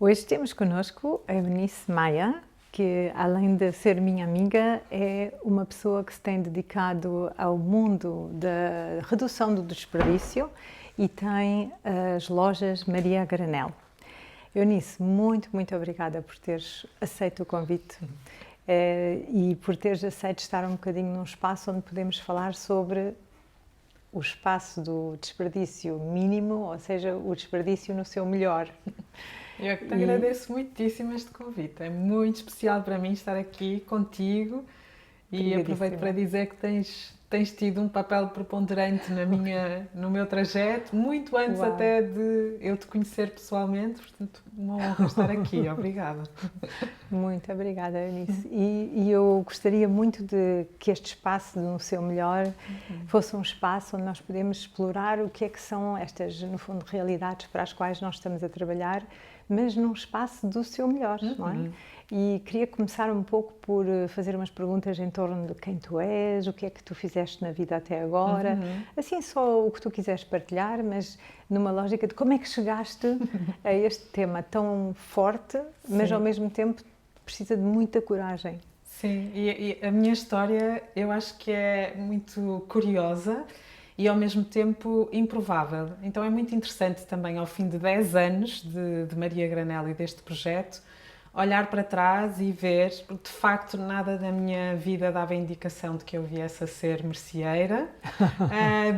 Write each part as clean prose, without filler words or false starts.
Hoje temos connosco a Eunice Maia, que além de ser minha amiga, é uma pessoa que se tem dedicado ao mundo da redução do desperdício e tem as lojas Maria a Granel. Eunice, muito obrigada por teres aceito o convite e por teres aceito estar um bocadinho num espaço onde podemos falar sobre o espaço do desperdício mínimo, ou seja, o desperdício no seu melhor. Eu que te agradeço muitíssimo este convite. É muito especial para mim estar aqui contigo e aproveito para dizer que tens tido um papel preponderante no meu trajeto, muito antes até de eu te conhecer pessoalmente, portanto, uma honra estar aqui. Obrigada. Muito obrigada, Eunice. E eu gostaria muito de que este espaço no seu melhor fosse um espaço onde nós podemos explorar o que é que são estas, no fundo, realidades para as quais nós estamos a trabalhar, mas num espaço do seu melhor, não é? E queria começar um pouco por fazer umas perguntas em torno de quem tu és, o que é que tu fizeste na vida até agora, assim só o que tu quiseres partilhar, mas numa lógica de como é que chegaste a este tema tão forte, mas ao mesmo tempo precisa de muita coragem. Sim, e a minha história eu acho que é muito curiosa e ao mesmo tempo improvável. Então é muito interessante também, ao fim de 10 anos de Maria Granel e deste projeto, olhar para trás e ver, porque de facto nada da minha vida dava indicação de que eu viesse a ser merceeira,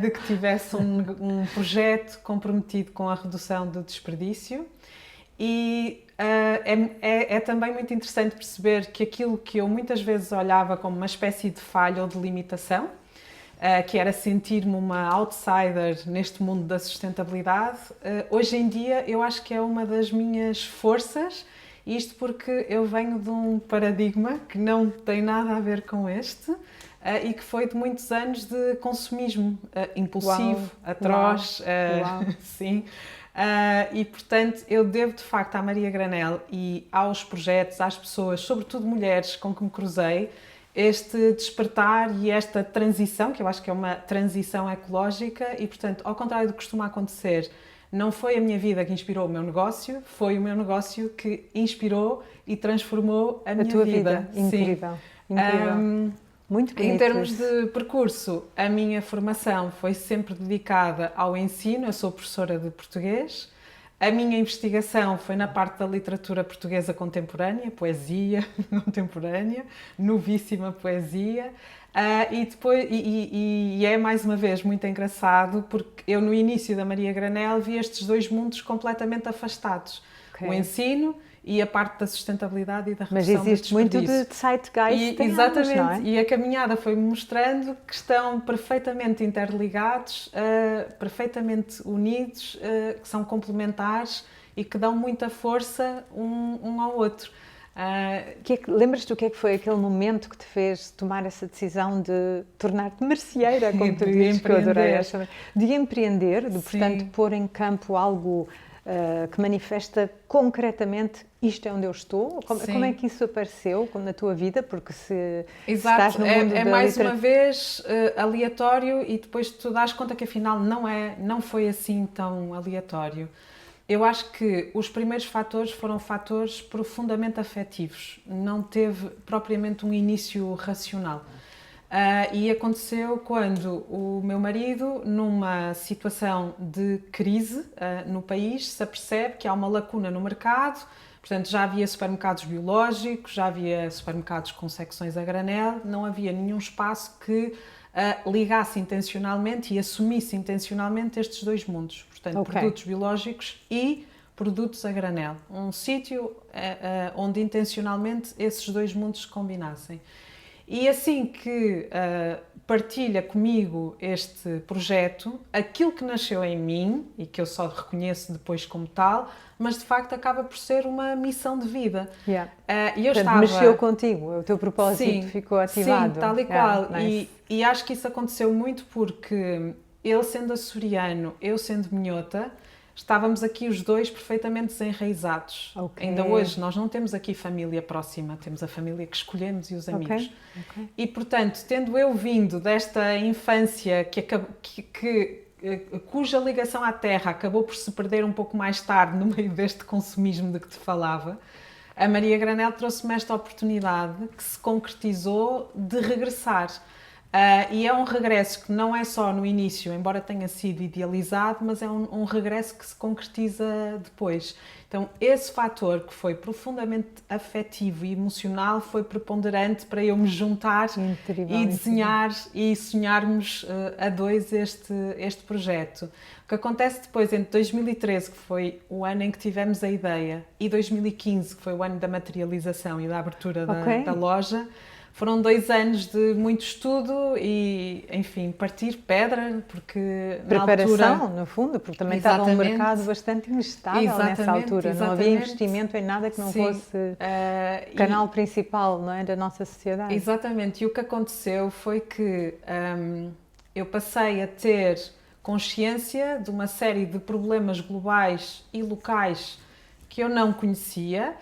de que tivesse um projeto comprometido com a redução do desperdício. E é também muito interessante perceber que aquilo que eu muitas vezes olhava como uma espécie de falha ou de limitação, que era sentir-me uma outsider neste mundo da sustentabilidade, hoje em dia eu acho que é uma das minhas forças, isto porque eu venho de um paradigma que não tem nada a ver com este e que foi de muitos anos de consumismo impulsivo, atroz, sim. E portanto eu devo de facto à Maria Granel e aos projetos, às pessoas, sobretudo mulheres com que me cruzei, este despertar e esta transição, que eu acho que é uma transição ecológica e portanto, ao contrário do que costuma acontecer, não foi a minha vida que inspirou o meu negócio, foi o meu negócio que inspirou e transformou a minha tua vida. Incrível, incrível. Muito bonito. Em termos de percurso, a minha formação foi sempre dedicada ao ensino, eu sou professora de português. A minha investigação foi na parte da literatura portuguesa contemporânea, poesia contemporânea, novíssima poesia. E é mais uma vez muito engraçado porque eu no início da Maria Granel vi estes dois mundos completamente afastados. O ensino e a parte da sustentabilidade e da redução do desperdício. Mas existe muito de zeitgeist. Exatamente, não é? E a caminhada foi-me mostrando que estão perfeitamente interligados, perfeitamente unidos, que são complementares e que dão muita força um ao outro. Lembras-te o que é que foi aquele momento que te fez tomar essa decisão de tornar-te merceeira, como tu dizes, que eu adorei, de empreender, de portanto pôr em campo algo que manifesta concretamente isto é onde eu estou? Como é que isso apareceu na tua vida? Porque se estás no mundo é mais uma vez aleatório e depois tu dás conta que afinal não foi assim tão aleatório. Eu acho que os primeiros fatores foram fatores profundamente afetivos, não teve propriamente um início racional. E aconteceu quando o meu marido, numa situação de crise no país, se apercebe que há uma lacuna no mercado, portanto já havia supermercados biológicos, já havia supermercados com secções a granel, não havia nenhum espaço que ligasse intencionalmente e assumisse intencionalmente estes dois mundos, portanto produtos biológicos e produtos a granel, um sítio onde intencionalmente esses dois mundos se combinassem. E assim que partilha comigo este projeto, aquilo que nasceu em mim, e que eu só reconheço depois como tal, mas de facto acaba por ser uma missão de vida. E eu estava... Mexeu contigo, o teu propósito ficou ativado. Sim, tal e qual. E acho que isso aconteceu muito porque ele sendo açoriano, eu sendo minhota, estávamos aqui os dois perfeitamente desenraizados. Ainda hoje nós não temos aqui família próxima, temos a família que escolhemos e os amigos. E portanto, tendo eu vindo desta infância que cuja ligação à terra acabou por se perder um pouco mais tarde no meio deste consumismo de que te falava, a Maria Granel trouxe-me esta oportunidade que se concretizou de regressar. E é um regresso que não é só no início, embora tenha sido idealizado, mas é um regresso que se concretiza depois. Então, esse fator que foi profundamente afetivo e emocional foi preponderante para eu me juntar e desenhar e sonharmos a dois este projeto. O que acontece depois, entre 2013, que foi o ano em que tivemos a ideia, e 2015, que foi o ano da materialização e da abertura da loja, foram 2 anos de muito estudo e, enfim, partir pedra, porque preparação, na altura... no fundo, porque também estava um mercado bastante instável nessa altura. Não havia investimento em nada que não fosse o canal principal, não é, da nossa sociedade. Exatamente. E o que aconteceu foi que eu passei a ter consciência de uma série de problemas globais e locais que eu não conhecia.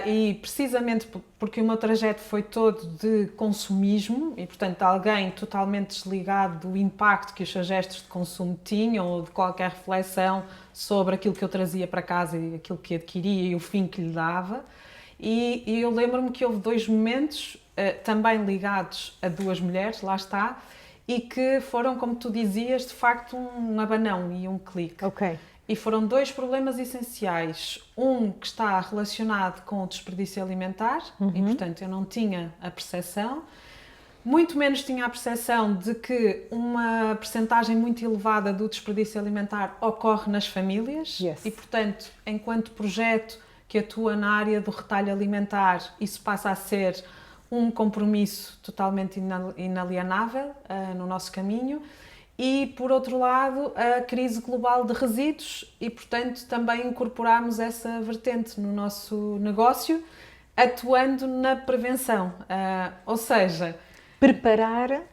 E precisamente porque o meu trajeto foi todo de consumismo e, portanto, alguém totalmente desligado do impacto que os seus gestos de consumo tinham ou de qualquer reflexão sobre aquilo que eu trazia para casa e aquilo que adquiria e o fim que lhe dava. E eu lembro-me que houve 2 momentos também ligados a 2 mulheres, lá está, e que foram, como tu dizias, de facto um abanão e um clique. Ok. E foram 2 problemas essenciais. Um que está relacionado com o desperdício alimentar, e portanto eu não tinha a percepção, muito menos tinha a percepção de que uma percentagem muito elevada do desperdício alimentar ocorre nas famílias. Yes. E portanto, enquanto projeto que atua na área do retalho alimentar, isso passa a ser um compromisso totalmente inalienável no nosso caminho. E, por outro lado, a crise global de resíduos e, portanto, também incorporamos essa vertente no nosso negócio, atuando na prevenção. Ou seja... Preparar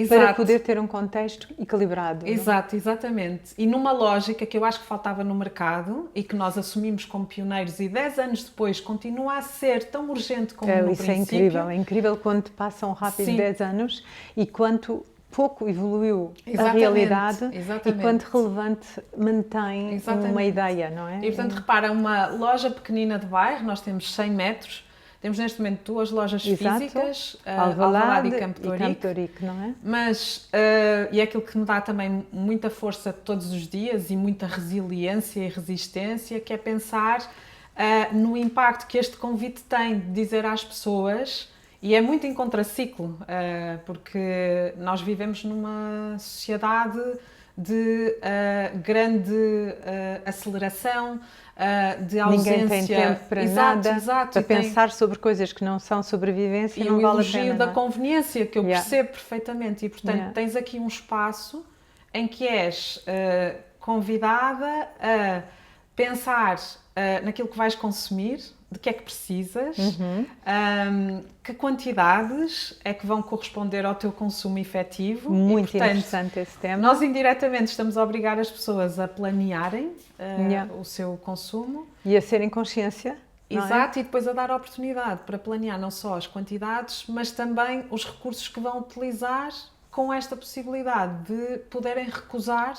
para poder ter um contexto equilibrado. Exato, exatamente. E numa lógica que eu acho que faltava no mercado e que nós assumimos como pioneiros e 10 anos depois continua a ser tão urgente como no isso princípio. É incrível quanto passam rápido 10 anos e quanto... pouco evoluiu a realidade e quanto relevante mantém uma ideia, não é? E, portanto, repara, uma loja pequenina de bairro, nós temos 100 metros, temos neste momento 2 lojas físicas, Alvalade e Campo Torique, não é? Mas, e é aquilo que me dá também muita força todos os dias e muita resiliência e resistência, que é pensar no impacto que este convite tem de dizer às pessoas. E é muito em contraciclo, porque nós vivemos numa sociedade de grande aceleração, de ausência. Ninguém tem tempo para nada, para pensar sobre coisas que não são sobrevivência, não vale a pena. E o elogio da conveniência, que eu percebo perfeitamente. E, portanto, tens aqui um espaço em que és convidada a pensar naquilo que vais consumir, de que é que precisas, que quantidades é que vão corresponder ao teu consumo efetivo. Muito interessante esse tema. Nós indiretamente estamos a obrigar as pessoas a planearem o seu consumo. E a serem consciência. Exato, e depois a dar a oportunidade para planear não só as quantidades, mas também os recursos que vão utilizar com esta possibilidade de poderem recusar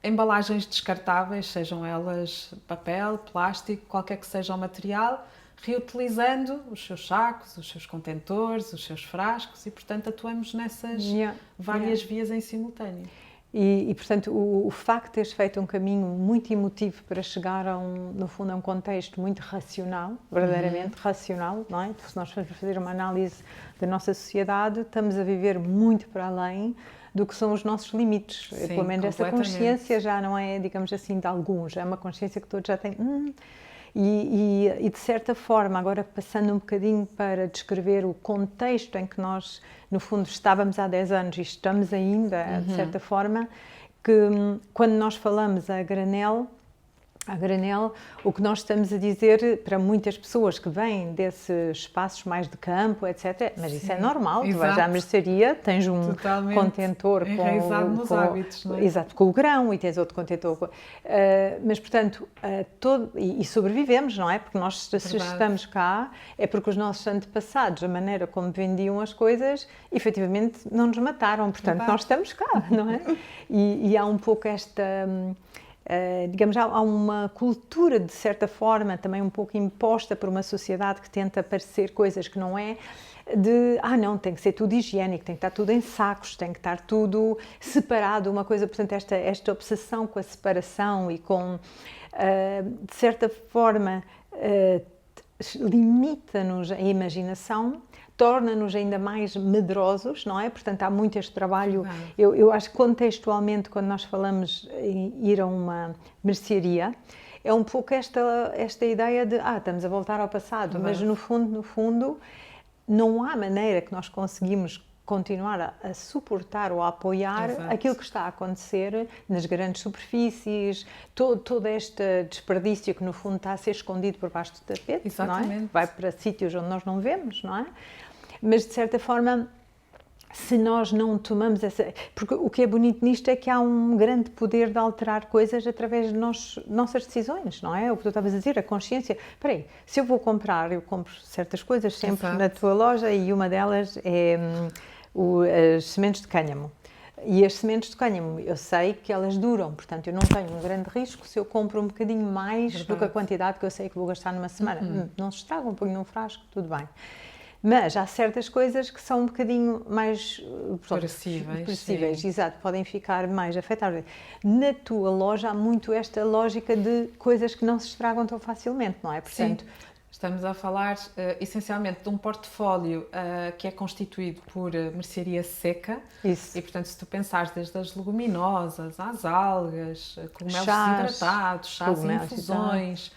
embalagens descartáveis, sejam elas papel, plástico, qualquer que seja o material, reutilizando os seus sacos, os seus contentores, os seus frascos e, portanto, atuamos nessas várias vias em simultâneo. E portanto, o facto de teres feito um caminho muito emotivo para chegar no fundo, a um contexto muito racional, verdadeiramente racional, não é? Se nós formos fazer uma análise da nossa sociedade, estamos a viver muito para além do que são os nossos limites. Sim, pelo menos essa consciência já não é, digamos assim, de alguns, é uma consciência que todos já têm. E de certa forma, agora passando um bocadinho para descrever o contexto em que nós, no fundo, estávamos há 10 anos e estamos ainda, de certa forma, que quando nós falamos a granel, a granel, o que nós estamos a dizer para muitas pessoas que vêm desses espaços mais de campo, etc. Mas isso é normal, tu vais à mercearia, tens um totalmente contentor enraizado nos hábitos, não é? Exato, com o grão e tens outro contentor. Mas, portanto, e sobrevivemos, não é? Porque nós, se estamos cá, é porque os nossos antepassados, a maneira como vendiam as coisas, efetivamente não nos mataram. Portanto, nós estamos cá, não é? E há um pouco esta... digamos, há uma cultura, de certa forma, também um pouco imposta por uma sociedade que tenta parecer coisas que não é, não, tem que ser tudo higiênico, tem que estar tudo em sacos, tem que estar tudo separado, uma coisa, portanto, esta obsessão com a separação e com, de certa forma, limita-nos a imaginação, torna-nos ainda mais medrosos, não é? Portanto, há muito este trabalho. Eu acho que contextualmente, quando nós falamos em ir a uma mercearia, é um pouco esta ideia de, estamos a voltar ao passado, mas no fundo, não há maneira que nós conseguimos continuar a suportar ou a apoiar aquilo que está a acontecer nas grandes superfícies, todo este desperdício que no fundo está a ser escondido por baixo do tapete, não é? Vai para sítios onde nós não vemos, não é? Mas de certa forma, se nós não tomamos essa... Porque o que é bonito nisto é que há um grande poder de alterar coisas através de nossas decisões, não é? O que tu estavas a dizer, a consciência. Espera aí, se eu vou comprar, eu compro certas coisas sempre na tua loja e uma delas é as sementes de cânhamo. E as sementes de cânhamo, eu sei que elas duram, portanto, eu não tenho um grande risco se eu compro um bocadinho mais do que a quantidade que eu sei que vou gastar numa semana. Não se estragam, ponho num frasco, tudo bem. Mas há certas coisas que são um bocadinho mais perecíveis, exato, podem ficar mais afetadas. Na tua loja há muito esta lógica de coisas que não se estragam tão facilmente, não é? Portanto, sim. Estamos a falar essencialmente de um portfólio que é constituído por mercearia seca. Isso. E, portanto, se tu pensares desde as leguminosas, às algas, cogumelos desidratados, chás e infusões,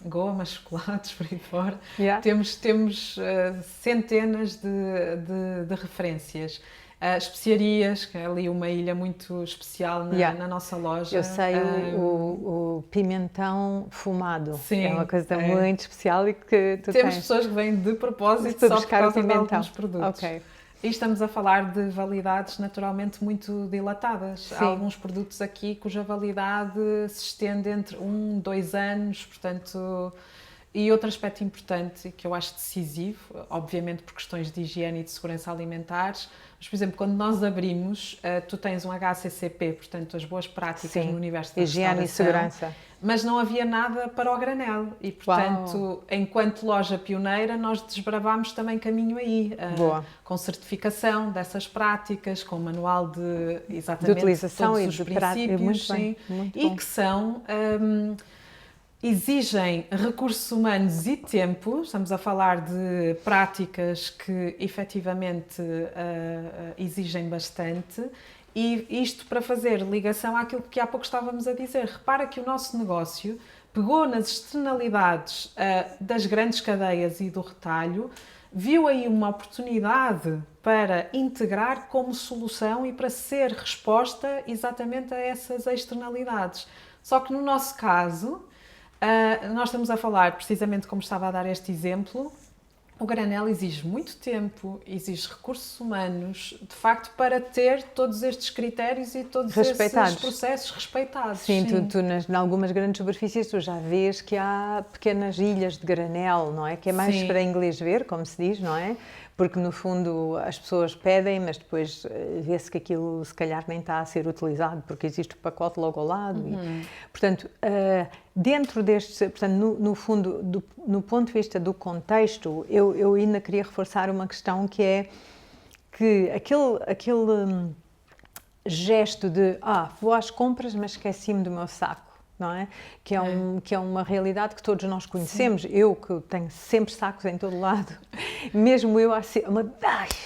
gomas, chocolates, por aí fora, temos centenas de referências. Especiarias, que é ali uma ilha muito especial na nossa loja. Eu sei o pimentão fumado. Sim, é uma coisa muito especial e que tu temos pessoas que vêm de propósito só por causa de alguns produtos. E estamos a falar de validades naturalmente muito dilatadas. Sim. Há alguns produtos aqui cuja validade se estende entre 1, 2 anos, portanto... E outro aspecto importante, que eu acho decisivo, obviamente por questões de higiene e de segurança alimentares, mas, por exemplo, quando nós abrimos, tu tens um HACCP, portanto, as boas práticas no universo da higiene e segurança. Mas não havia nada para o granel e, portanto, enquanto loja pioneira, nós desbravámos também caminho aí, com certificação dessas práticas, com manual de utilização todos e os de princípios, muito e que são... exigem recursos humanos e tempo, estamos a falar de práticas que efetivamente exigem bastante, e isto para fazer ligação àquilo que há pouco estávamos a dizer. Repara que o nosso negócio pegou nas externalidades das grandes cadeias e do retalho, viu aí uma oportunidade para integrar como solução e para ser resposta exatamente a essas externalidades. Só que no nosso caso... nós estamos a falar, precisamente como estava a dar este exemplo, o granel exige muito tempo, exige recursos humanos, de facto, para ter todos estes critérios e todos esses processos respeitados. Sim, tu em algumas grandes superfícies tu já vês que há pequenas ilhas de granel, não é? Que é mais para inglês ver, como se diz, não é? Porque no fundo as pessoas pedem, mas depois vê-se que aquilo se calhar nem está a ser utilizado, porque existe o pacote logo ao lado. E, portanto, dentro destes, portanto, no fundo, no ponto de vista do contexto, eu ainda queria reforçar uma questão que é que aquele gesto de vou às compras, mas esqueci-me do meu saco. Não é? Que é uma realidade que todos nós conhecemos. Sim. Eu, que tenho sempre sacos em todo lado, mesmo eu,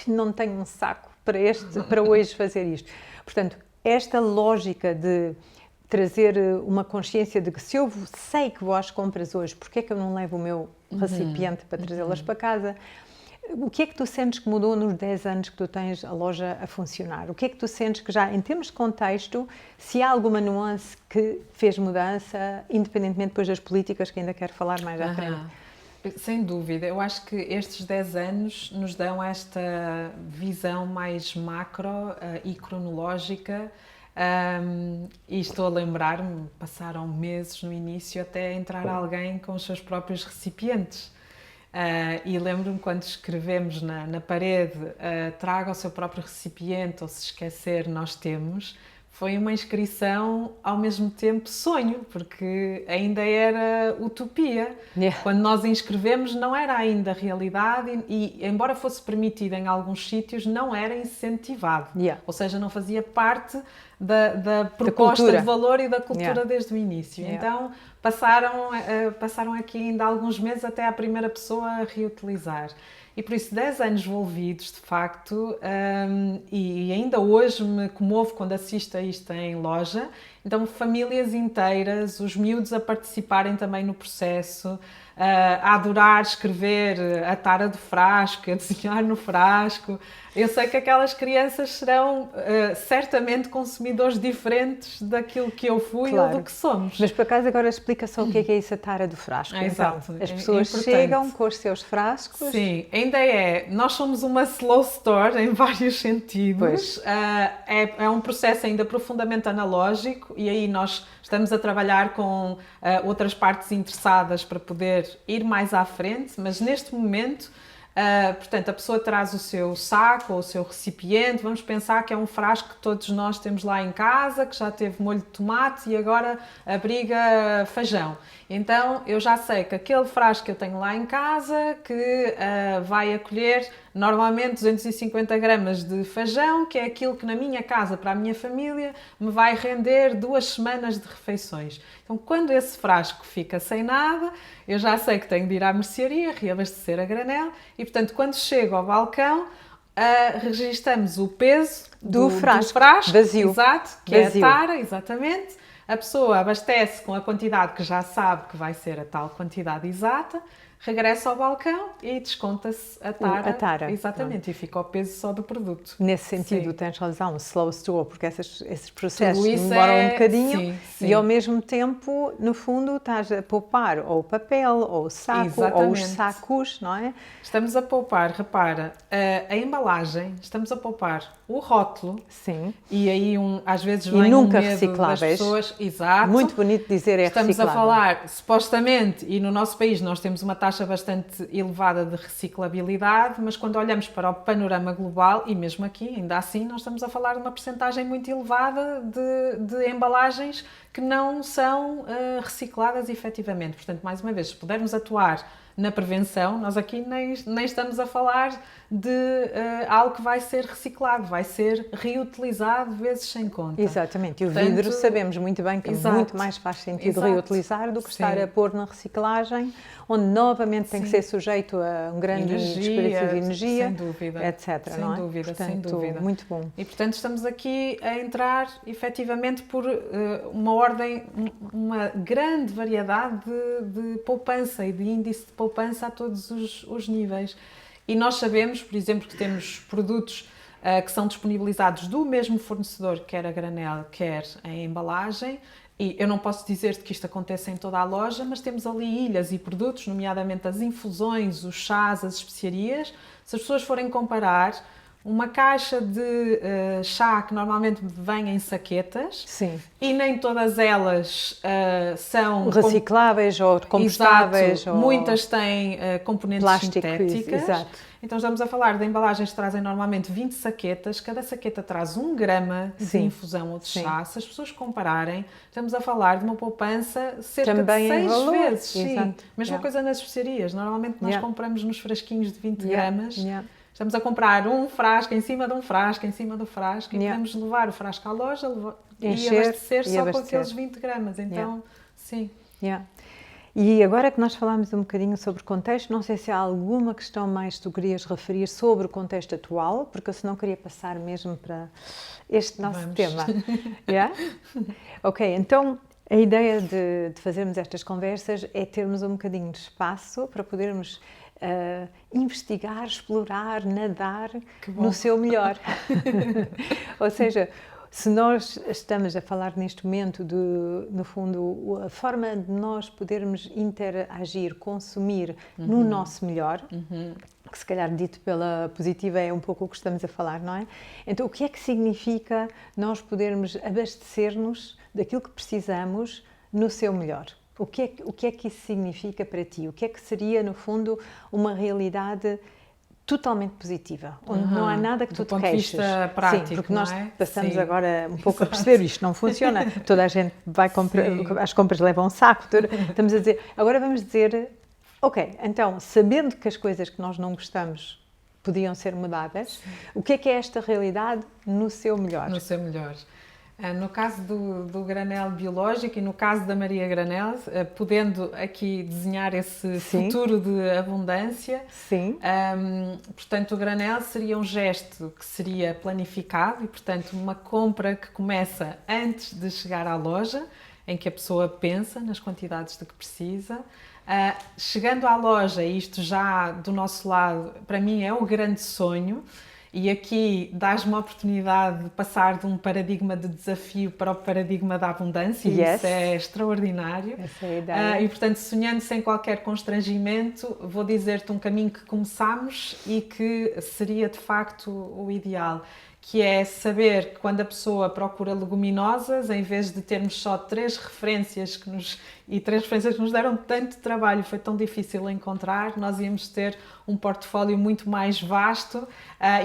não tenho um saco para hoje fazer isto. Portanto, esta lógica de trazer uma consciência de que se eu sei que vou às compras hoje, porque é que eu não levo o meu recipiente para trazê-las para casa? O que é que tu sentes que mudou nos 10 anos que tu tens a loja a funcionar? O que é que tu sentes que já, em termos de contexto, se há alguma nuance que fez mudança, independentemente depois das políticas, que ainda quero falar mais à frente? Sem dúvida, eu acho que estes 10 anos nos dão esta visão mais macro e cronológica. E estou a lembrar-me, passaram meses no início até entrar alguém com os seus próprios recipientes. E lembro-me quando escrevemos na parede, traga o seu próprio recipiente, ou se esquecer, nós temos. Foi uma inscrição ao mesmo tempo sonho, porque ainda era utopia. Yeah. Quando nós inscrevemos não era ainda realidade e embora fosse permitido em alguns sítios, não era incentivado. Yeah. Ou seja, não fazia parte da proposta de valor e da cultura desde o início. Então passaram aqui ainda alguns meses até a primeira pessoa a reutilizar. E por isso 10 anos envolvidos, de facto, e ainda hoje me comovo quando assisto a isto em loja. Então, famílias inteiras, os miúdos a participarem também no processo, a adorar escrever a tara do frasco, a desenhar no frasco. Eu sei que aquelas crianças serão certamente consumidores diferentes daquilo que eu fui ou do que somos. Mas por acaso agora explica só o que é isso, a tara do frasco. Exato. Então, as pessoas chegam com os seus frascos. Sim, ainda é. Nós somos uma slow store em vários sentidos. É um processo ainda profundamente analógico e aí nós estamos a trabalhar com outras partes interessadas para poder ir mais à frente, mas neste momento, portanto, a pessoa traz o seu saco ou o seu recipiente, vamos pensar que é um frasco que todos nós temos lá em casa, que já teve molho de tomate e agora abriga feijão. Então, eu já sei que aquele frasco que eu tenho lá em casa, que vai acolher normalmente 250 gramas de feijão, que é aquilo que na minha casa, para a minha família, me vai render 2 semanas de refeições. Então, quando esse frasco fica sem nada, eu já sei que tenho de ir à mercearia, reabastecer a granel e, portanto, quando chego ao balcão, registamos o peso do frasco vazio. Exato, que vazio. É a tara, exatamente. A pessoa abastece com a quantidade que já sabe que vai ser a tal quantidade exata, regressa ao balcão e desconta-se a tara. Exatamente, e fica o peso só do produto. Nesse sentido, tens razão, slow store, porque esses processos demoram um bocadinho e ao mesmo tempo, no fundo, estás a poupar ou o papel, ou o saco, ou os sacos, não é? Estamos a poupar, repara, a embalagem, estamos a poupar o rótulo. Sim. E aí às vezes vem nunca um medo recicláveis. Das pessoas. Exato. Muito bonito dizer Estamos reciclável. a falar, supostamente, e no nosso país nós temos uma taxa bastante elevada de reciclabilidade, mas quando olhamos para o panorama global, e mesmo aqui, ainda assim, nós estamos a falar de uma percentagem muito elevada de embalagens que não são recicladas efetivamente. Portanto, mais uma vez, se pudermos atuar na prevenção, nós aqui nem estamos a falar de algo que vai ser reciclado, vai ser reutilizado vezes sem conta. Exatamente, e o vidro sabemos muito bem que muito mais faz sentido reutilizar do que estar a pôr na reciclagem, onde novamente tem que ser sujeito a um grande desperdício de energia, sem dúvida, etc. Sem dúvida, portanto, sem dúvida. Muito bom. E portanto estamos aqui a entrar efetivamente por uma grande variedade de poupança e de índice de poupança a todos os níveis. E nós sabemos, por exemplo, que temos produtos que são disponibilizados do mesmo fornecedor, quer a granel, quer em embalagem, e eu não posso dizer que isto acontece em toda a loja, mas temos ali ilhas e produtos, nomeadamente as infusões, os chás, as especiarias. Se as pessoas forem comparar, uma caixa de chá que normalmente vem em saquetas. Sim. E nem todas elas são recicláveis ou compostáveis. Exato. Ou muitas têm componentes sintéticas. Exato. Então estamos a falar de embalagens que trazem normalmente 20 saquetas, cada saqueta traz 1 grama de infusão ou de chá. Se as pessoas compararem, estamos a falar de uma poupança cerca também de 6 vezes. Sim. Mesma coisa nas especiarias. Normalmente nós compramos nos frasquinhos de 20 gramas. Estamos a comprar um frasco em cima de um frasco, em cima do frasco, e podemos levar o frasco à loja e abastecer só com aqueles 20 gramas. Então, sim. E agora que nós falámos um bocadinho sobre contexto, não sei se há alguma questão mais que tu querias referir sobre o contexto atual, porque eu senão queria passar mesmo para este nosso tema. Ok, então a ideia de fazermos estas conversas é termos um bocadinho de espaço para podermos investigar, explorar, nadar no seu melhor. Ou seja, se nós estamos a falar neste momento de, no fundo, a forma de nós podermos interagir, consumir no nosso melhor, que se calhar dito pela positiva é um pouco o que estamos a falar, não é? Então, o que é que significa nós podermos abastecer-nos daquilo que precisamos no seu melhor? O que é que isso significa para ti? O que é que seria, no fundo, uma realidade totalmente positiva, onde não há nada que tu te queixes. Do ponto de vista prático, sim, porque nós passamos sim. agora um pouco a perceber isto não funciona. Toda a gente vai comprar, as compras levam um saco. Estamos a dizer, agora vamos dizer, ok, então, sabendo que as coisas que nós não gostamos podiam ser mudadas, o que é esta realidade no seu melhor? No seu melhor. No caso do granel biológico e no caso da Maria Granel, podendo aqui desenhar esse futuro de abundância, portanto o granel seria um gesto que seria planificado e, portanto, uma compra que começa antes de chegar à loja, em que a pessoa pensa nas quantidades de que precisa. Chegando à loja, isto já do nosso lado, para mim é o grande sonho. E aqui dás-me a oportunidade de passar de um paradigma de desafio para o paradigma da abundância, e isso é extraordinário. Essa é a ideia. E, portanto, sonhando sem qualquer constrangimento, vou dizer-te um caminho que começamos e que seria, de facto, o ideal, que é saber que quando a pessoa procura leguminosas, em vez de termos só três referências que nos deram tanto trabalho, foi tão difícil encontrar, nós íamos ter um portfólio muito mais vasto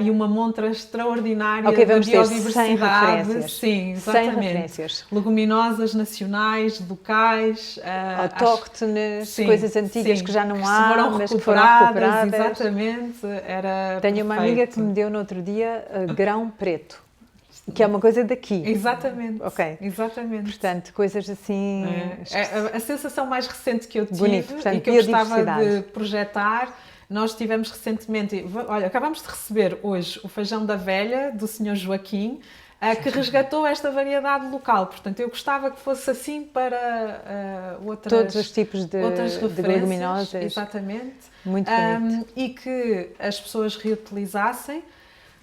e uma montra extraordinária de biodiversidade. Sim, exatamente. 100 referências. Leguminosas nacionais, locais, autóctones, coisas antigas que já não há, mas que foram recuperadas. Exatamente. Tenho uma amiga que me deu no outro dia grão preto, que é uma coisa daqui. Exatamente. Ok. Exatamente. Portanto, coisas assim... É a sensação mais recente que eu tive. Bonito. Portanto, e que eu gostava de projetar. Nós tivemos recentemente... Olha, acabamos de receber hoje o feijão da velha, do Sr. Joaquim, que resgatou esta variedade local. Portanto, eu gostava que fosse assim para todos os tipos de leguminosas. Exatamente. Muito bonito. E que as pessoas reutilizassem.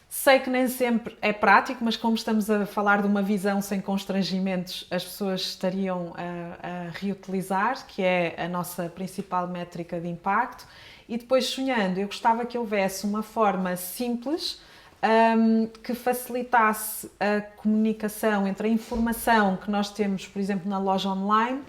Sei que nem sempre é prático, mas como estamos a falar de uma visão sem constrangimentos, as pessoas estariam a reutilizar, que é a nossa principal métrica de impacto. E depois, sonhando, eu gostava que houvesse uma forma simples que facilitasse a comunicação entre a informação que nós temos, por exemplo, na loja online,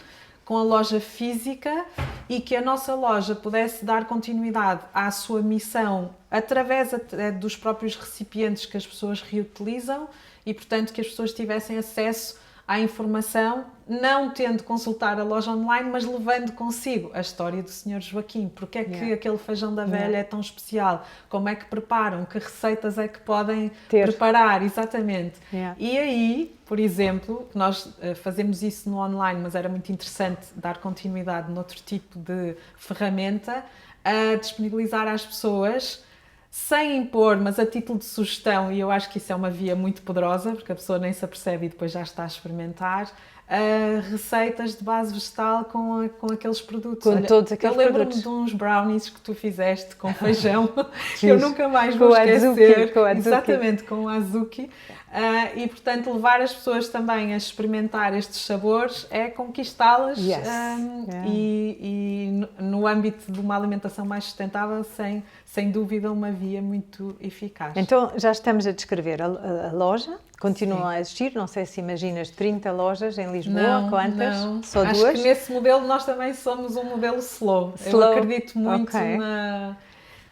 com a loja física, e que a nossa loja pudesse dar continuidade à sua missão através dos próprios recipientes que as pessoas reutilizam e, portanto, que as pessoas tivessem acesso à informação, não tendo de consultar a loja online, mas levando consigo a história do Sr. Joaquim. Porque é que aquele feijão da velha é tão especial? Como é que preparam? Que receitas é que podem preparar? Exatamente. E aí, por exemplo, nós fazemos isso no online, mas era muito interessante dar continuidade noutro tipo de ferramenta, a disponibilizar às pessoas, sem impor, mas a título de sugestão, e eu acho que isso é uma via muito poderosa, porque a pessoa nem se apercebe e depois já está a experimentar, receitas de base vegetal com aqueles produtos. Com todos aqueles produtos. Eu lembro-me de uns brownies que tu fizeste com feijão, que eu nunca mais vou esquecer. Com azuki. Exatamente, com o azuki. E, portanto, levar as pessoas também a experimentar estes sabores é conquistá-las e no âmbito de uma alimentação mais sustentável, sem dúvida, uma via muito eficaz. Então, já estamos a descrever a loja, continua a existir, não sei se imaginas 30 lojas em Lisboa, quantas? Não. Só duas? Acho que nesse modelo nós também somos um modelo slow. Eu acredito muito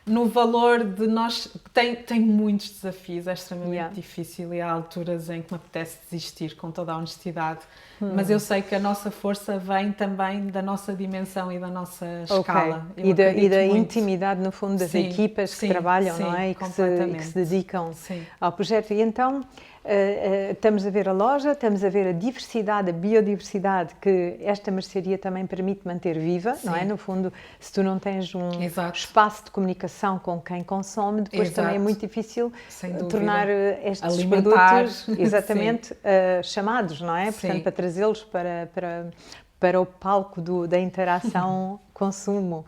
no valor de nós... Tem muitos desafios, é extremamente difícil e há alturas em que me apetece desistir, com toda a honestidade. Mas eu sei que a nossa força vem também da nossa dimensão e da nossa escala. E da intimidade, no fundo, das equipas que trabalham, não é? E que se dedicam ao projeto. E então... estamos a ver a loja, estamos a ver a diversidade, a biodiversidade que esta mercearia também permite manter viva, não é? No fundo, se tu não tens um espaço de comunicação com quem consome, depois também é muito difícil tornar estes produtos chamados, não é? Portanto, para trazê-los para para o palco da interação consumo.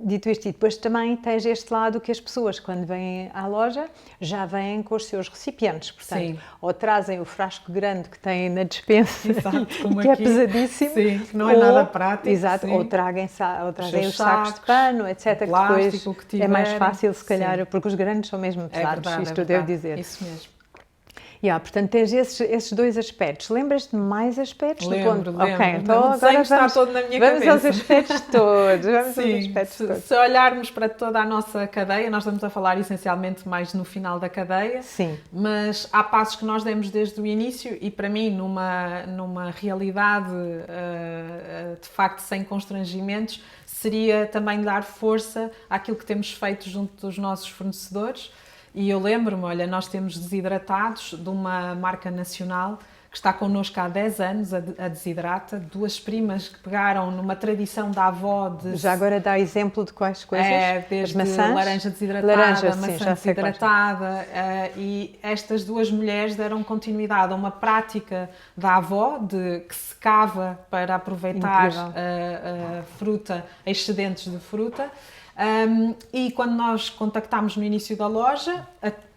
Dito isto, e depois também tens este lado que as pessoas, quando vêm à loja, já vêm com os seus recipientes, portanto, Sim. ou trazem o frasco grande que têm na despensa, Exato, como que aqui. é pesadíssimo, Sim, que não é nada prático. Exato, sim. ou trazem os seus sacos de sacos, pano, etc, que plástico, depois que é mais tiverem. fácil, se calhar, Sim. porque os grandes são mesmo pesados, verdade, isto eu devo dizer. Isso mesmo. Portanto, tens esses dois aspectos. Lembras-te de mais aspectos do ponto? Lembro. Ok, então O desenho agora está todo na minha vamos cabeça. aos aspectos todos. Vamos Sim, aos aspectos todos. se olharmos para toda a nossa cadeia, nós estamos a falar essencialmente mais no final da cadeia, Sim. mas há passos que nós demos desde o início e para mim numa realidade de facto sem constrangimentos, seria também dar força àquilo que temos feito junto dos nossos fornecedores. E eu lembro-me, olha, nós temos Desidratados, de uma marca nacional que está connosco há 10 anos, a Desidrata, duas primas que pegaram numa tradição da avó de... Já agora dá exemplo de quais coisas? Desde as maçãs? laranja desidratada, Laranja, sim, maçã já sei desidratada, e estas duas mulheres deram continuidade a uma prática da avó que secava para aproveitar a fruta, excedentes de fruta. E quando nós contactámos no início da loja,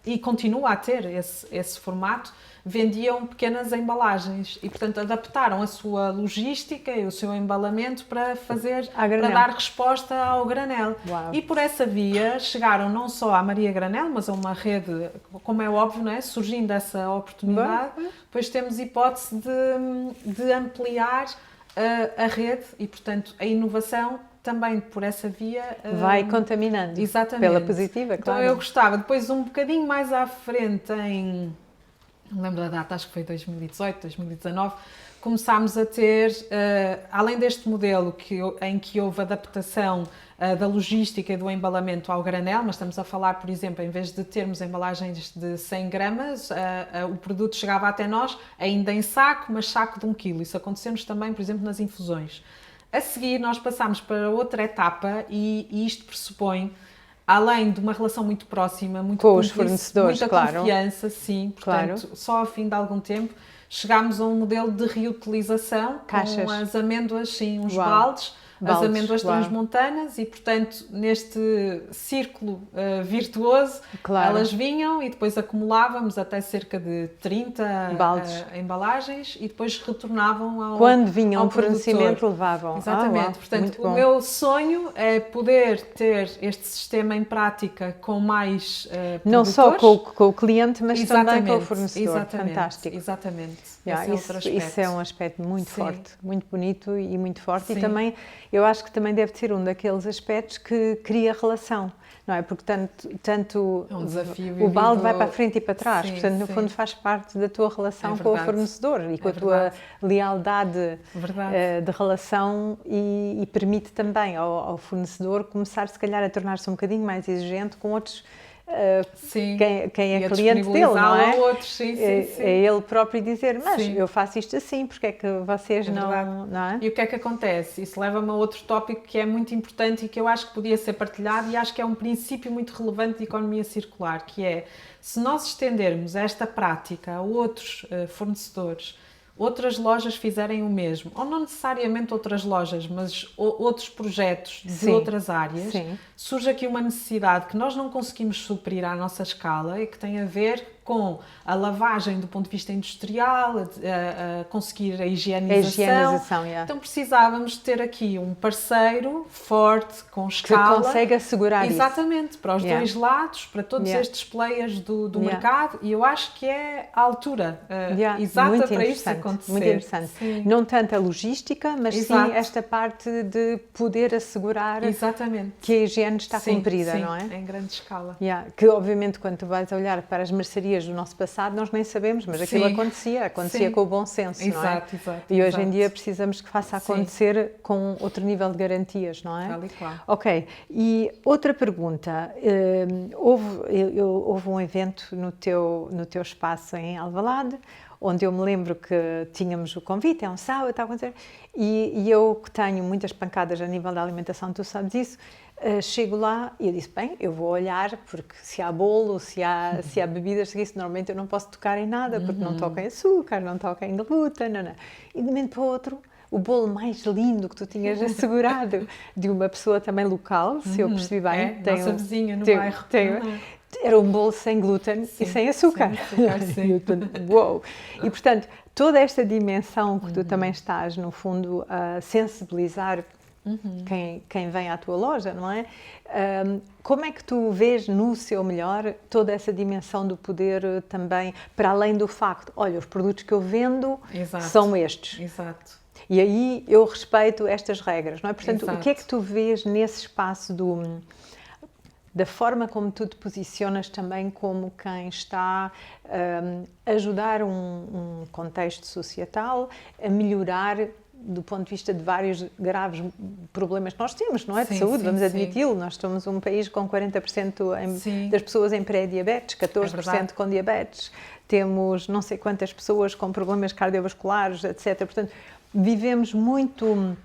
e continua a ter esse formato, vendiam pequenas embalagens e, portanto, adaptaram a sua logística e o seu embalamento para dar resposta ao granel. Uau. E por essa via chegaram não só à Maria Granel, mas a uma rede, como é óbvio, não é? Surgindo essa oportunidade, depois temos hipótese de ampliar a rede e, portanto, a inovação também por essa via... vai contaminando. Exatamente. Pela positiva, claro. Então eu gostava, depois um bocadinho mais à frente, não lembro da data, acho que foi 2018, 2019, começámos a ter, além deste modelo em que houve adaptação da logística e do embalamento ao granel, mas estamos a falar, por exemplo, em vez de termos embalagens de 100 gramas, o produto chegava até nós ainda em saco, mas saco de 1 quilo. Isso aconteceu-nos também, por exemplo, nas infusões. A seguir, nós passamos para outra etapa e isto pressupõe, além de uma relação muito próxima, muito com os fornecedores, muita confiança, sim, portanto, só ao fim de algum tempo, chegámos a um modelo de reutilização, caixas, com as amêndoas, sim, uns baldes, as amêndoas transmontanas e, portanto, neste círculo virtuoso, elas vinham e depois acumulávamos até cerca de 30 embalagens e depois retornavam ao quando vinham ao fornecimento, levavam. Exatamente. Portanto, o meu sonho é poder ter este sistema em prática com mais não só com o cliente, mas também com o fornecedor. Exatamente. Fantástico. Exatamente. Isso é um aspecto muito forte, muito bonito e muito forte. Sim. E também, eu acho que também deve ser um daqueles aspectos que cria relação, não é? Porque tanto é um desafio o balde vai para a frente e para trás, sim, portanto, no fundo faz parte da tua relação com o fornecedor e com a tua lealdade de relação e permite também ao fornecedor começar, se calhar, a tornar-se um bocadinho mais exigente com outros... quem é cliente dele, não é? Outros, sim. É ele próprio dizer, mas eu faço isto assim, porque é que vocês não é? E o que é que acontece? Isso leva-me a outro tópico que é muito importante e que eu acho que podia ser partilhado e acho que é um princípio muito relevante de economia circular, que é, se nós estendermos esta prática a outros fornecedores, outras lojas fizerem o mesmo, ou não necessariamente outras lojas, mas outros projetos de outras áreas, surge aqui uma necessidade que nós não conseguimos suprir à nossa escala e que tem a ver com a lavagem do ponto de vista industrial, a conseguir a higienização. Então precisávamos ter aqui um parceiro forte, com escala. Que consegue assegurar isso. Exatamente, para os dois lados, para todos estes players do mercado, e eu acho que é a altura exata para isso acontecer. Muito interessante. Sim. Não tanto a logística, mas sim esta parte de poder assegurar que a higiene está cumprida, não é? Em grande escala. Que obviamente quando tu vais olhar para as mercearias do nosso passado, nós nem sabemos, mas aquilo acontecia com o bom senso, não é? Exato. E hoje em dia precisamos que faça acontecer com outro nível de garantias, não é? Tal e qual. Ok, e outra pergunta, houve um evento no teu espaço em Alvalade, onde eu me lembro que tínhamos o convite, é um sábado, está a acontecer, e eu que tenho muitas pancadas a nível da alimentação, tu sabes isso, chego lá e eu disse, bem, eu vou olhar, porque se há bolo, se há bebidas, normalmente eu não posso tocar em nada, porque não toca em açúcar, não toca em glúten, não. E de um momento para o outro, o bolo mais lindo que tu tinhas assegurado de uma pessoa também local, se eu percebi bem. Nossa vizinha no bairro. Era um bolo sem glúten e sem açúcar. Uou! E, portanto, toda esta dimensão que tu também estás, no fundo, a sensibilizar quem vem à tua loja, não é? Como é que tu vês no seu melhor toda essa dimensão do poder também, para além do facto, olha, os produtos que eu vendo são estes. Exato. E aí eu respeito estas regras, não é? Portanto, Exato. o que é que tu vês nesse espaço da forma como tu te posicionas também como quem está a ajudar um contexto societal a melhorar do ponto de vista de vários graves problemas que nós temos, não é? De saúde, vamos admiti-lo. Nós somos um país com 40% das pessoas em pré-diabetes, 14% com diabetes. Temos não sei quantas pessoas com problemas cardiovasculares, etc. Portanto, vivemos muito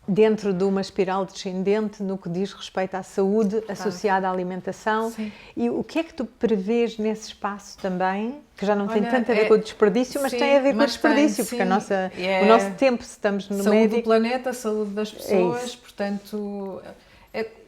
dentro de uma espiral descendente no que diz respeito à saúde associada à alimentação. E o que é que tu prevês nesse espaço também, que já não tem tanto a ver com o desperdício, mas tem a ver com o desperdício, porque o nosso tempo, se estamos no saúde médico... do planeta, saúde das pessoas, portanto...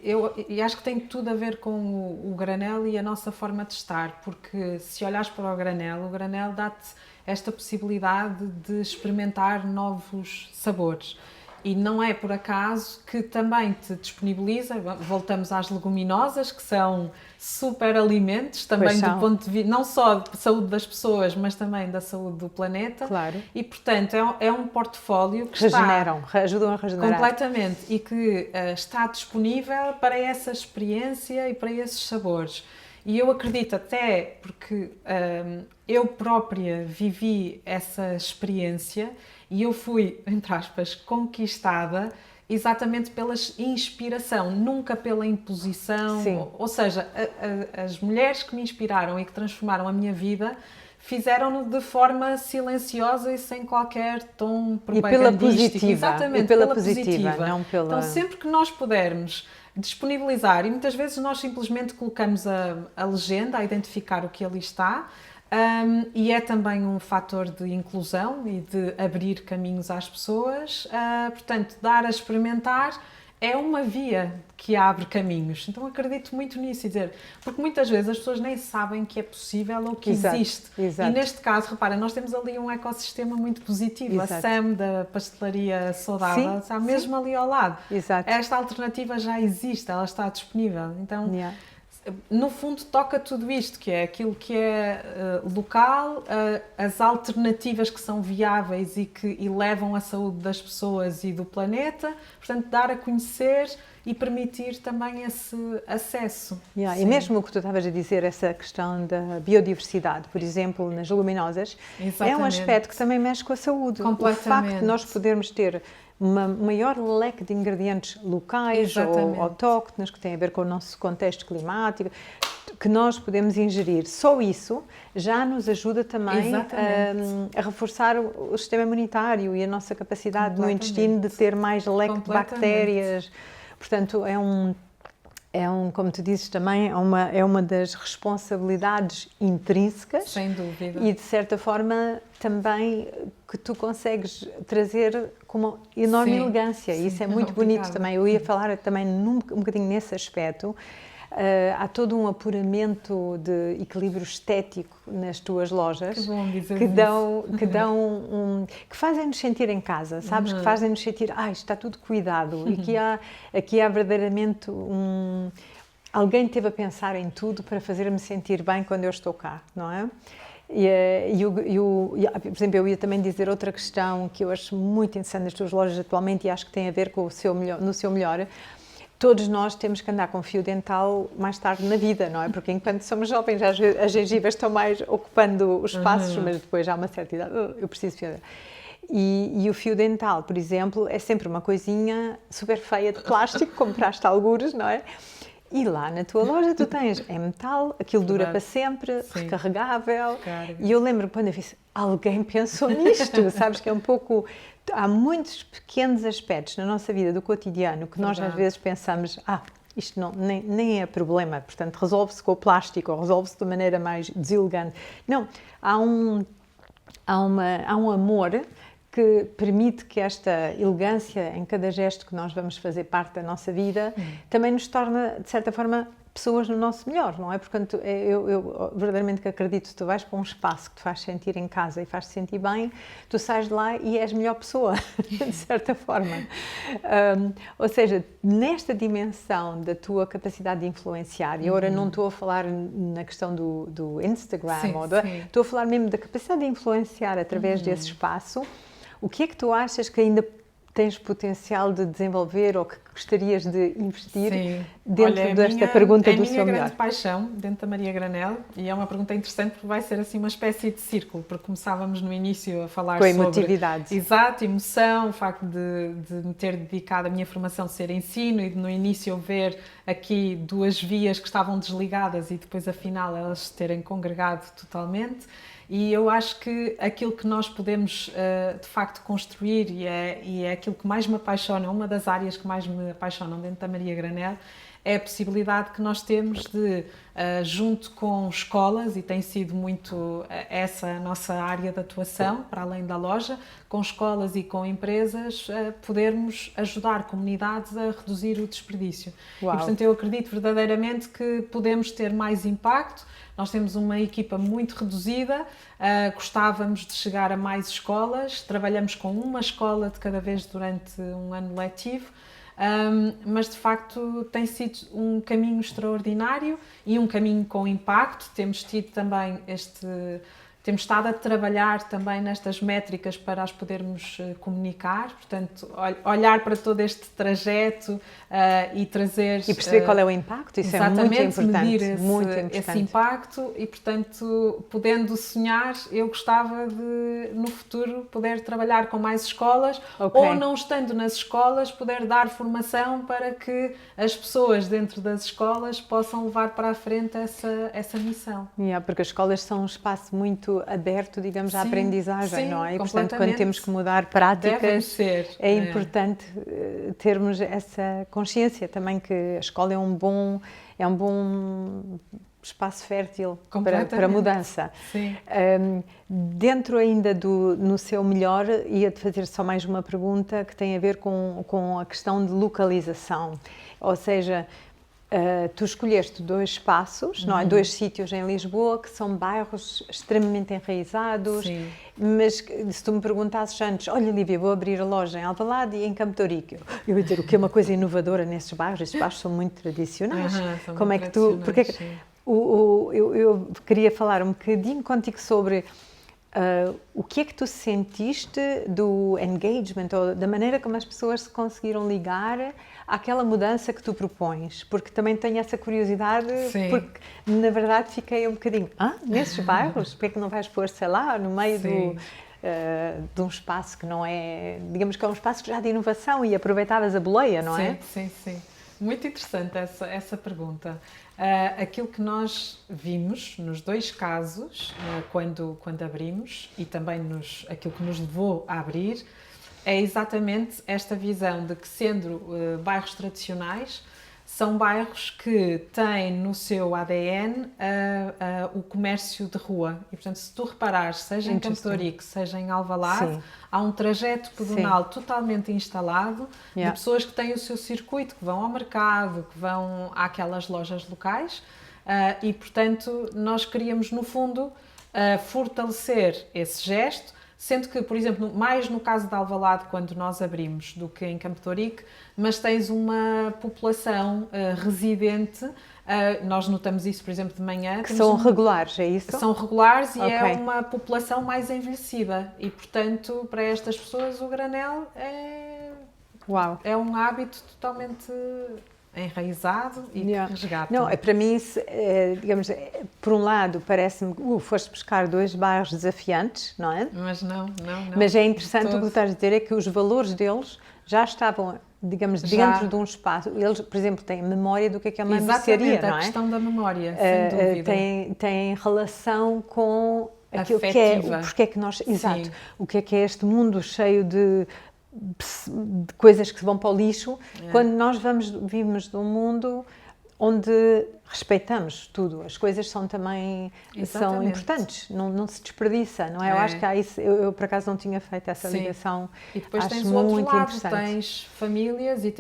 Eu acho que tem tudo a ver com o granel e a nossa forma de estar, porque se olhares para o granel dá-te esta possibilidade de experimentar novos sabores. E não é por acaso que também te disponibiliza, voltamos às leguminosas, que são super alimentos, também do ponto de vista, não só de saúde das pessoas, mas também da saúde do planeta. Claro. E, portanto, é um portfólio que ajudam a regenerar. Completamente. E que está disponível para essa experiência e para esses sabores. E eu acredito até, porque eu própria vivi essa experiência e eu fui, entre aspas, conquistada exatamente pela inspiração, nunca pela imposição. Ou seja, as mulheres que me inspiraram e que transformaram a minha vida fizeram-no de forma silenciosa e sem qualquer tom propagandístico. Exatamente, pela positiva. Não pela... Então, sempre que nós pudermos disponibilizar, e muitas vezes nós simplesmente colocamos a legenda a identificar o que ali está, e é também um fator de inclusão e de abrir caminhos às pessoas, portanto, dar a experimentar é uma via que abre caminhos. Então acredito muito nisso e dizer, porque muitas vezes as pessoas nem sabem que é possível ou que existe. Exato. E neste caso, repara, nós temos ali um ecossistema muito positivo. A Sam da pastelaria saudável está mesmo ali ao lado. Exato. Esta alternativa já existe, ela está disponível. Então, no fundo, toca tudo isto, que é aquilo que é local, as alternativas que são viáveis e que elevam a saúde das pessoas e do planeta, portanto, dar a conhecer e permitir também esse acesso. E mesmo o que tu estavas a dizer, essa questão da biodiversidade, por exemplo, nas leguminosas, é um aspecto que também mexe com a saúde. O facto de nós podermos ter um maior leque de ingredientes locais ou autóctones, que têm a ver com o nosso contexto climático, que nós podemos ingerir. Só isso já nos ajuda também a reforçar o sistema imunitário e a nossa capacidade no intestino de ter mais leque de bactérias. Portanto, como tu dizes também, é uma das responsabilidades intrínsecas. Sem dúvida. E, de certa forma, também que tu consegues trazer com uma enorme elegância. E isso é muito bonito também. Eu ia falar também um bocadinho nesse aspecto. Há todo um apuramento de equilíbrio estético nas tuas lojas que fazem-nos sentir em casa, sabes? Que fazem-nos sentir, está tudo cuidado. E aqui há verdadeiramente alguém teve a pensar em tudo para fazer-me sentir bem quando eu estou cá, não é? Por exemplo, eu ia também dizer outra questão que eu acho muito interessante nas tuas lojas atualmente e acho que tem a ver com no seu melhor. Todos nós temos que andar com fio dental mais tarde na vida, não é? Porque enquanto somos jovens, as gengivas estão mais ocupando os espaços, mas depois já há uma certa idade, eu preciso de fio dental. E o fio dental, por exemplo, é sempre uma coisinha super feia de plástico, compraste algures, não é? E lá na tua loja tu tens, é metal, aquilo dura para sempre, recarregável. E eu lembro quando eu disse, alguém pensou nisto, sabes que é um pouco... Há muitos pequenos aspectos na nossa vida do cotidiano que nós às vezes pensamos, isto nem é problema, portanto resolve-se com o plástico ou resolve-se de maneira mais deselegante. Não, há um amor que permite que esta elegância em cada gesto que nós vamos fazer parte da nossa vida também nos torna, de certa forma, pessoas no nosso melhor, não é? Portanto, eu verdadeiramente que acredito, tu vais para um espaço que te faz sentir em casa e faz-te sentir bem, tu sais de lá e és a melhor pessoa, de certa forma. Ou seja, nesta dimensão da tua capacidade de influenciar, e agora não estou a falar na questão do Instagram, estou a falar mesmo da capacidade de influenciar através desse espaço, o que é que tu achas que ainda tens potencial de desenvolver ou que gostarias de investir dentro desta pergunta do seu melhor? É a minha grande paixão dentro da Maria Granel, e é uma pergunta interessante porque vai ser assim uma espécie de círculo, porque começávamos no início a falar sobre... Com a emotividade. Exato, emoção, o facto de me ter dedicado a minha formação ser ensino e de no início eu ver aqui duas vias que estavam desligadas e depois afinal elas se terem congregado totalmente. E eu acho que aquilo que nós podemos de facto construir, e é aquilo que mais me apaixona, uma das áreas que mais me apaixonam dentro da Maria Granel, é a possibilidade que nós temos de, junto com escolas, e tem sido muito essa a nossa área de atuação, para além da loja, com escolas e com empresas, podermos ajudar comunidades a reduzir o desperdício. Uau. E, portanto, eu acredito verdadeiramente que podemos ter mais impacto. Nós temos uma equipa muito reduzida, gostávamos de chegar a mais escolas, trabalhamos com uma escola de cada vez durante um ano letivo, mas de facto tem sido um caminho extraordinário e um caminho com impacto. Temos tido também temos estado a trabalhar também nestas métricas para as podermos comunicar, portanto, olhar para todo este trajeto e trazer... E perceber qual é o impacto, isso é muito importante. Medir esse impacto e, portanto, podendo sonhar, eu gostava de, no futuro, poder trabalhar com mais escolas ou, não estando nas escolas, poder dar formação para que as pessoas dentro das escolas possam levar para a frente essa missão. Porque as escolas são um espaço muito aberto, digamos, à aprendizagem, não é? E, portanto, quando temos que mudar práticas, é importante termos essa consciência também que a escola é um bom espaço fértil para mudança. Sim. Dentro ainda no seu melhor, ia-te fazer só mais uma pergunta que tem a ver com a questão de localização, ou seja, tu escolheste 2 espaços, não é? 2 sítios em Lisboa que são bairros extremamente enraizados. Sim. Mas se tu me perguntasses antes, olha, Lívia, vou abrir a loja em Alvalade e em Campo de Ourique, eu ia dizer o que é uma coisa inovadora nesses bairros. Estes bairros são muito tradicionais. Como é que tu... Porque eu queria falar um bocadinho contigo sobre o que é que tu sentiste do engagement, ou da maneira como as pessoas se conseguiram ligar àquela mudança que tu propões, porque também tenho essa curiosidade. Sim. Porque na verdade fiquei um bocadinho, nesses bairros, porque é que não vais pôr, sei lá, no meio de um espaço que não é, digamos que é um espaço já de inovação e aproveitavas a boleia, não é? Sim. Muito interessante essa pergunta. Aquilo que nós vimos nos 2 casos, quando abrimos, e também aquilo que nos levou a abrir, é exatamente esta visão de que, sendo bairros tradicionais, são bairros que têm no seu ADN o comércio de rua. E, portanto, se tu reparares, seja em Campo de Ourique, seja em Alvalade, há um trajeto pedonal totalmente instalado de pessoas que têm o seu circuito, que vão ao mercado, que vão àquelas lojas locais e, portanto, nós queríamos, no fundo, fortalecer esse gesto, sendo que, por exemplo, mais no caso de Alvalade, quando nós abrimos, do que em Campo de Ourique, mas tens uma população residente, nós notamos isso, por exemplo, de manhã. Que são regulares, é isso? São regulares e é uma população mais envelhecida e, portanto, para estas pessoas o granel é um hábito totalmente enraizado e que resgata. Não, para mim, digamos, por um lado, parece-me que foste buscar 2 bairros desafiantes, não é? Mas não. Mas é interessante o que estás a dizer, é que os valores deles já estavam, digamos, dentro de um espaço. Eles, por exemplo, têm memória do que é uma mercearia, não é? A questão da memória, sem dúvida. Tem relação com aquilo afetiva. Que é, porque é que nós... Exato. O que é este mundo cheio de coisas que vão para o lixo, quando nós vivemos num mundo onde respeitamos tudo. As coisas são também são importantes, não se desperdiça, não é? Eu acho que há isso, eu por acaso não tinha feito essa ligação. E depois acho tens o outro muito lado, interessante. tens famílias e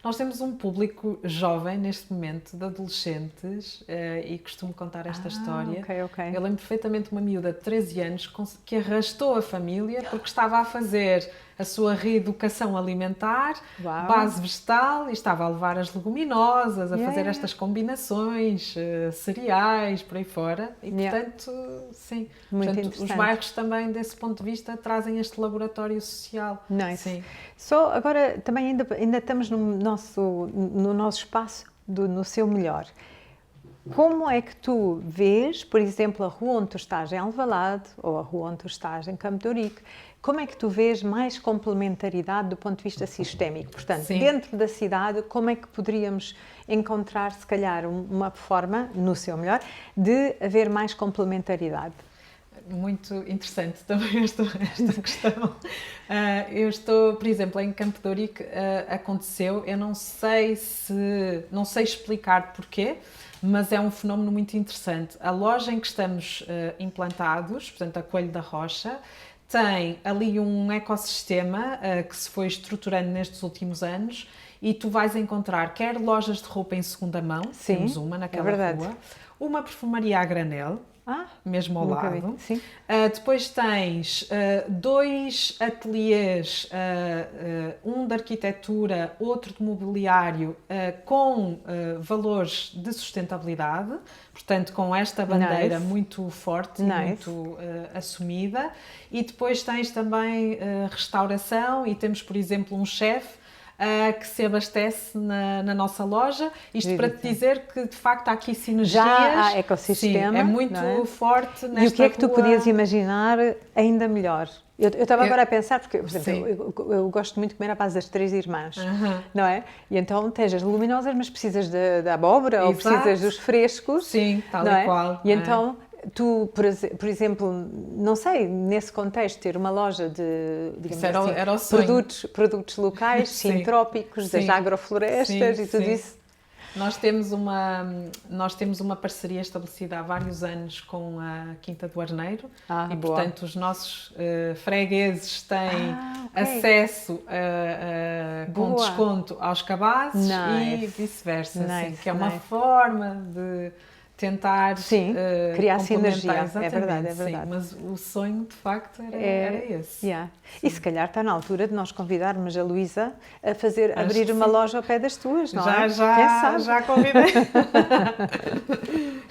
nós temos um público jovem neste momento, de adolescentes, e costumo contar esta história. Okay. Eu lembro perfeitamente uma miúda de 13 anos que arrastou a família porque estava a fazer a sua reeducação alimentar, base vegetal, e estava a levar as leguminosas, a fazer estas combinações, cereais, por aí fora. E, portanto, sim. Portanto, os bairros também, desse ponto de vista, trazem este laboratório social. Sim. Só agora, também ainda estamos no nosso espaço, no seu melhor. Como é que tu vês, por exemplo, a rua onde tu estás em Alvalade ou a rua onde tu estás em Campo de Ourique, como é que tu vês mais complementaridade do ponto de vista sistémico? Portanto, dentro da cidade, como é que poderíamos encontrar, se calhar, uma forma, no seu melhor, de haver mais complementaridade? Muito interessante também esta questão. Eu estou, por exemplo, em Campo de Ourique, aconteceu, eu não sei explicar porquê, mas é um fenómeno muito interessante. A loja em que estamos implantados, portanto, a Coelho da Rocha, tem ali um ecossistema que se foi estruturando nestes últimos anos, e tu vais encontrar quer lojas de roupa em segunda mão, temos uma naquela rua, uma perfumaria a granel, mesmo ao lado. Depois tens 2 ateliês, um de arquitetura, outro de mobiliário, com valores de sustentabilidade, portanto com esta bandeira muito forte e muito assumida. E depois tens também restauração, e temos, por exemplo, um chefe que se abastece na nossa loja. Isto para te dizer que, de facto, há aqui sinergias. Já há ecossistema. Sim, é muito forte nesta E o que é que tu rua... podias imaginar ainda melhor? Eu estava agora a pensar, porque, por exemplo, eu gosto muito de comer à base das 3 irmãs, não é? E então tens as luminosas, mas precisas da abóbora, ou precisas dos frescos. Sim, tal e qual. E então... Tu, por exemplo, não sei, nesse contexto, ter uma loja de, digamos era o sonho. Produtos locais, sintrópicos, das agroflorestas e tudo isso. Nós temos uma parceria estabelecida há vários anos com a Quinta do Arneiro, e portanto os nossos fregueses têm acesso com desconto aos cabazes e vice-versa, que é uma forma de tentar criar sinergia. É verdade. Mas o sonho, de facto, era esse. E se calhar está na altura de nós convidarmos a Luísa a abrir uma loja ao pé das tuas, não é? Já convidei.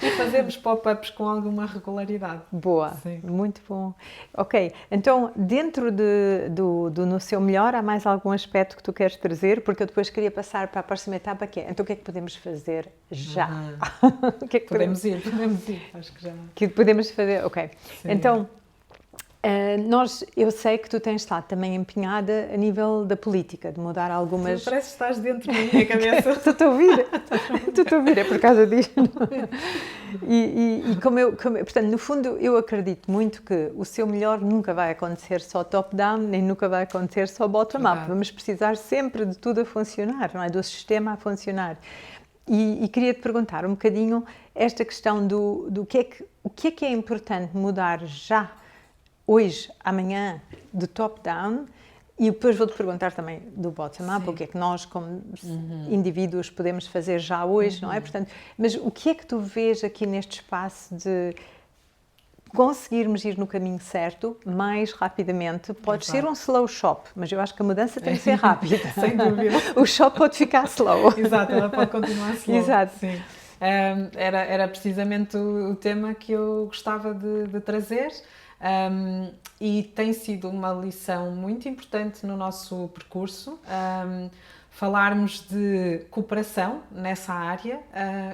E fazemos pop-ups com alguma regularidade. Boa, muito bom. Ok, então dentro do No Seu Melhor, há mais algum aspecto que tu queres trazer? Porque eu depois queria passar para a próxima etapa, que é, então o que é que podemos fazer já? O que é que podemos ir, acho que já. Que podemos fazer, ok. Então, eu sei que tu tens estado também empenhada a nível da política, de mudar algumas... Parece que estás dentro da minha cabeça. Estou a ouvir, é por causa disto. E portanto, no fundo, eu acredito muito que o seu melhor nunca vai acontecer só top-down, nem nunca vai acontecer só bottom-up. Vamos precisar sempre de tudo a funcionar, não é? Do sistema a funcionar. E queria-te perguntar um bocadinho esta questão do que é importante mudar já, hoje, amanhã, do top-down, e depois vou-te perguntar também do bottom-up, o que é que nós, como indivíduos, podemos fazer já hoje, não é? Portanto, mas o que é que tu vês aqui neste espaço de conseguirmos ir no caminho certo mais rapidamente? Pode ser um slow shop, mas eu acho que a mudança tem que ser rápida. Sem dúvida. O shop pode ficar slow. Exato, ela pode continuar slow. Exato. Sim. Era precisamente o tema que eu gostava de trazer. E tem sido uma lição muito importante no nosso percurso, falarmos de cooperação nessa área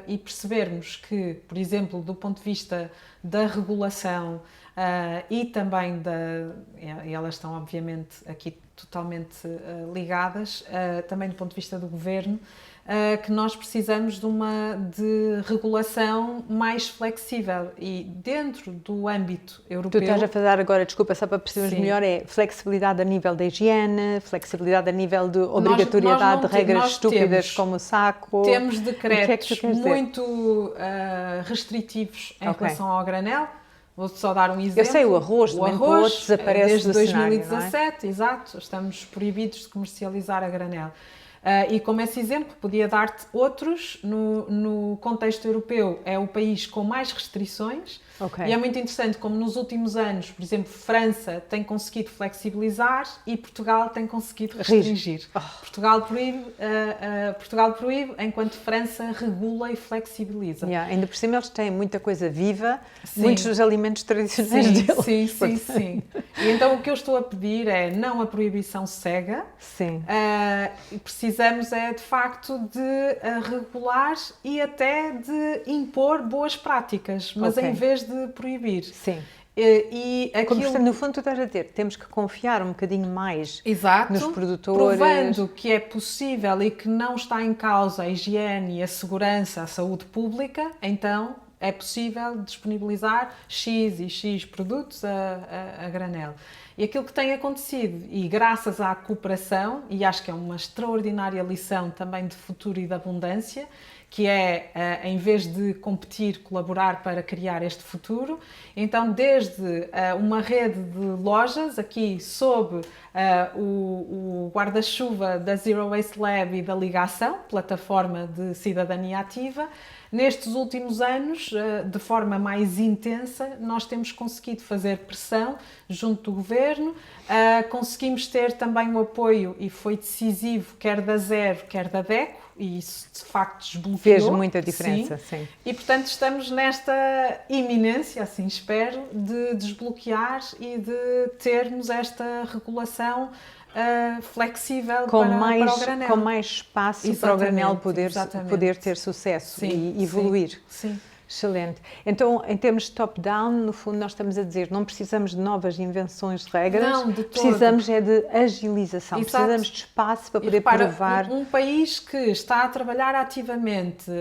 e percebermos que, por exemplo, do ponto de vista da regulação, e também e elas estão obviamente aqui totalmente ligadas, também do ponto de vista do governo, que nós precisamos de regulação mais flexível e dentro do âmbito europeu. Tu estás a falar agora, desculpa, só para percebermos melhor, é flexibilidade a nível da higiene, flexibilidade a nível de obrigatoriedade de regras estúpidas como o saco. Temos decretos muito restritivos em relação ao granel. Vou-te só dar um exemplo. Eu sei, o arroz desaparece desde do 2017, cenário, não é? exato, estamos proibidos de comercializar a granel. E como esse exemplo, podia dar-te outros. No contexto europeu, é o país com mais restrições. E é muito interessante como nos últimos anos, por exemplo, França tem conseguido flexibilizar e Portugal tem conseguido restringir. Portugal proíbe, enquanto França regula e flexibiliza. Ainda por cima eles têm muita coisa viva, muitos dos alimentos tradicionais deles. Sim. E então o que eu estou a pedir é não a proibição cega. Precisamos de facto de regular e até de impor boas práticas, mas em vez de proibir. Sim. Portanto, no fundo, tu estás a ter, temos que confiar um bocadinho mais nos produtores. Provando que é possível e que não está em causa a higiene, a segurança, a saúde pública, então é possível disponibilizar X e X produtos a granel. E aquilo que tem acontecido, e graças à cooperação, e acho que é uma extraordinária lição também de futuro e de abundância, que é, em vez de competir, colaborar para criar este futuro. Então, desde uma rede de lojas, aqui sob o guarda-chuva da Zero Waste Lab e da Ligação, plataforma de cidadania ativa, nestes últimos anos, de forma mais intensa, nós temos conseguido fazer pressão junto do Governo, conseguimos ter também o apoio, e foi decisivo, quer da Zero, quer da DECO, e isso de facto desbloqueou. Fez muita diferença, sim. E portanto estamos nesta iminência, assim espero, de desbloquear e de termos esta regulação flexível para o granel. Com mais espaço para o granel poder ter sucesso e evoluir. Sim. Excelente. Então, em termos de top-down, no fundo, nós estamos a dizer não precisamos de novas invenções de regras, não, de todo. Precisamos de agilização, precisamos de espaço para poder provar. Um país que está a trabalhar ativamente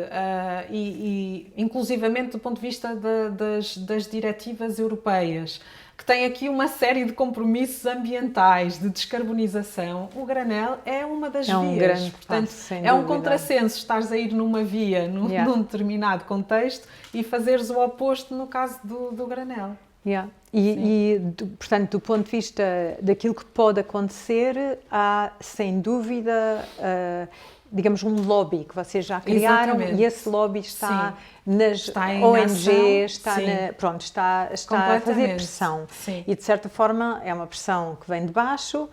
e inclusivamente do ponto de vista das diretivas europeias, que tem aqui uma série de compromissos ambientais, de descarbonização, o granel é uma das vias. Um grande Portanto, passo, é um contrassenso estares a ir numa via, num determinado contexto, e fazeres o oposto no caso do granel. Portanto, do ponto de vista daquilo que pode acontecer, há, sem dúvida, digamos, um lobby que vocês já criaram. Exatamente. E esse lobby está nas ONGs, está a fazer pressão. Sim. E, de certa forma, é uma pressão que vem de baixo,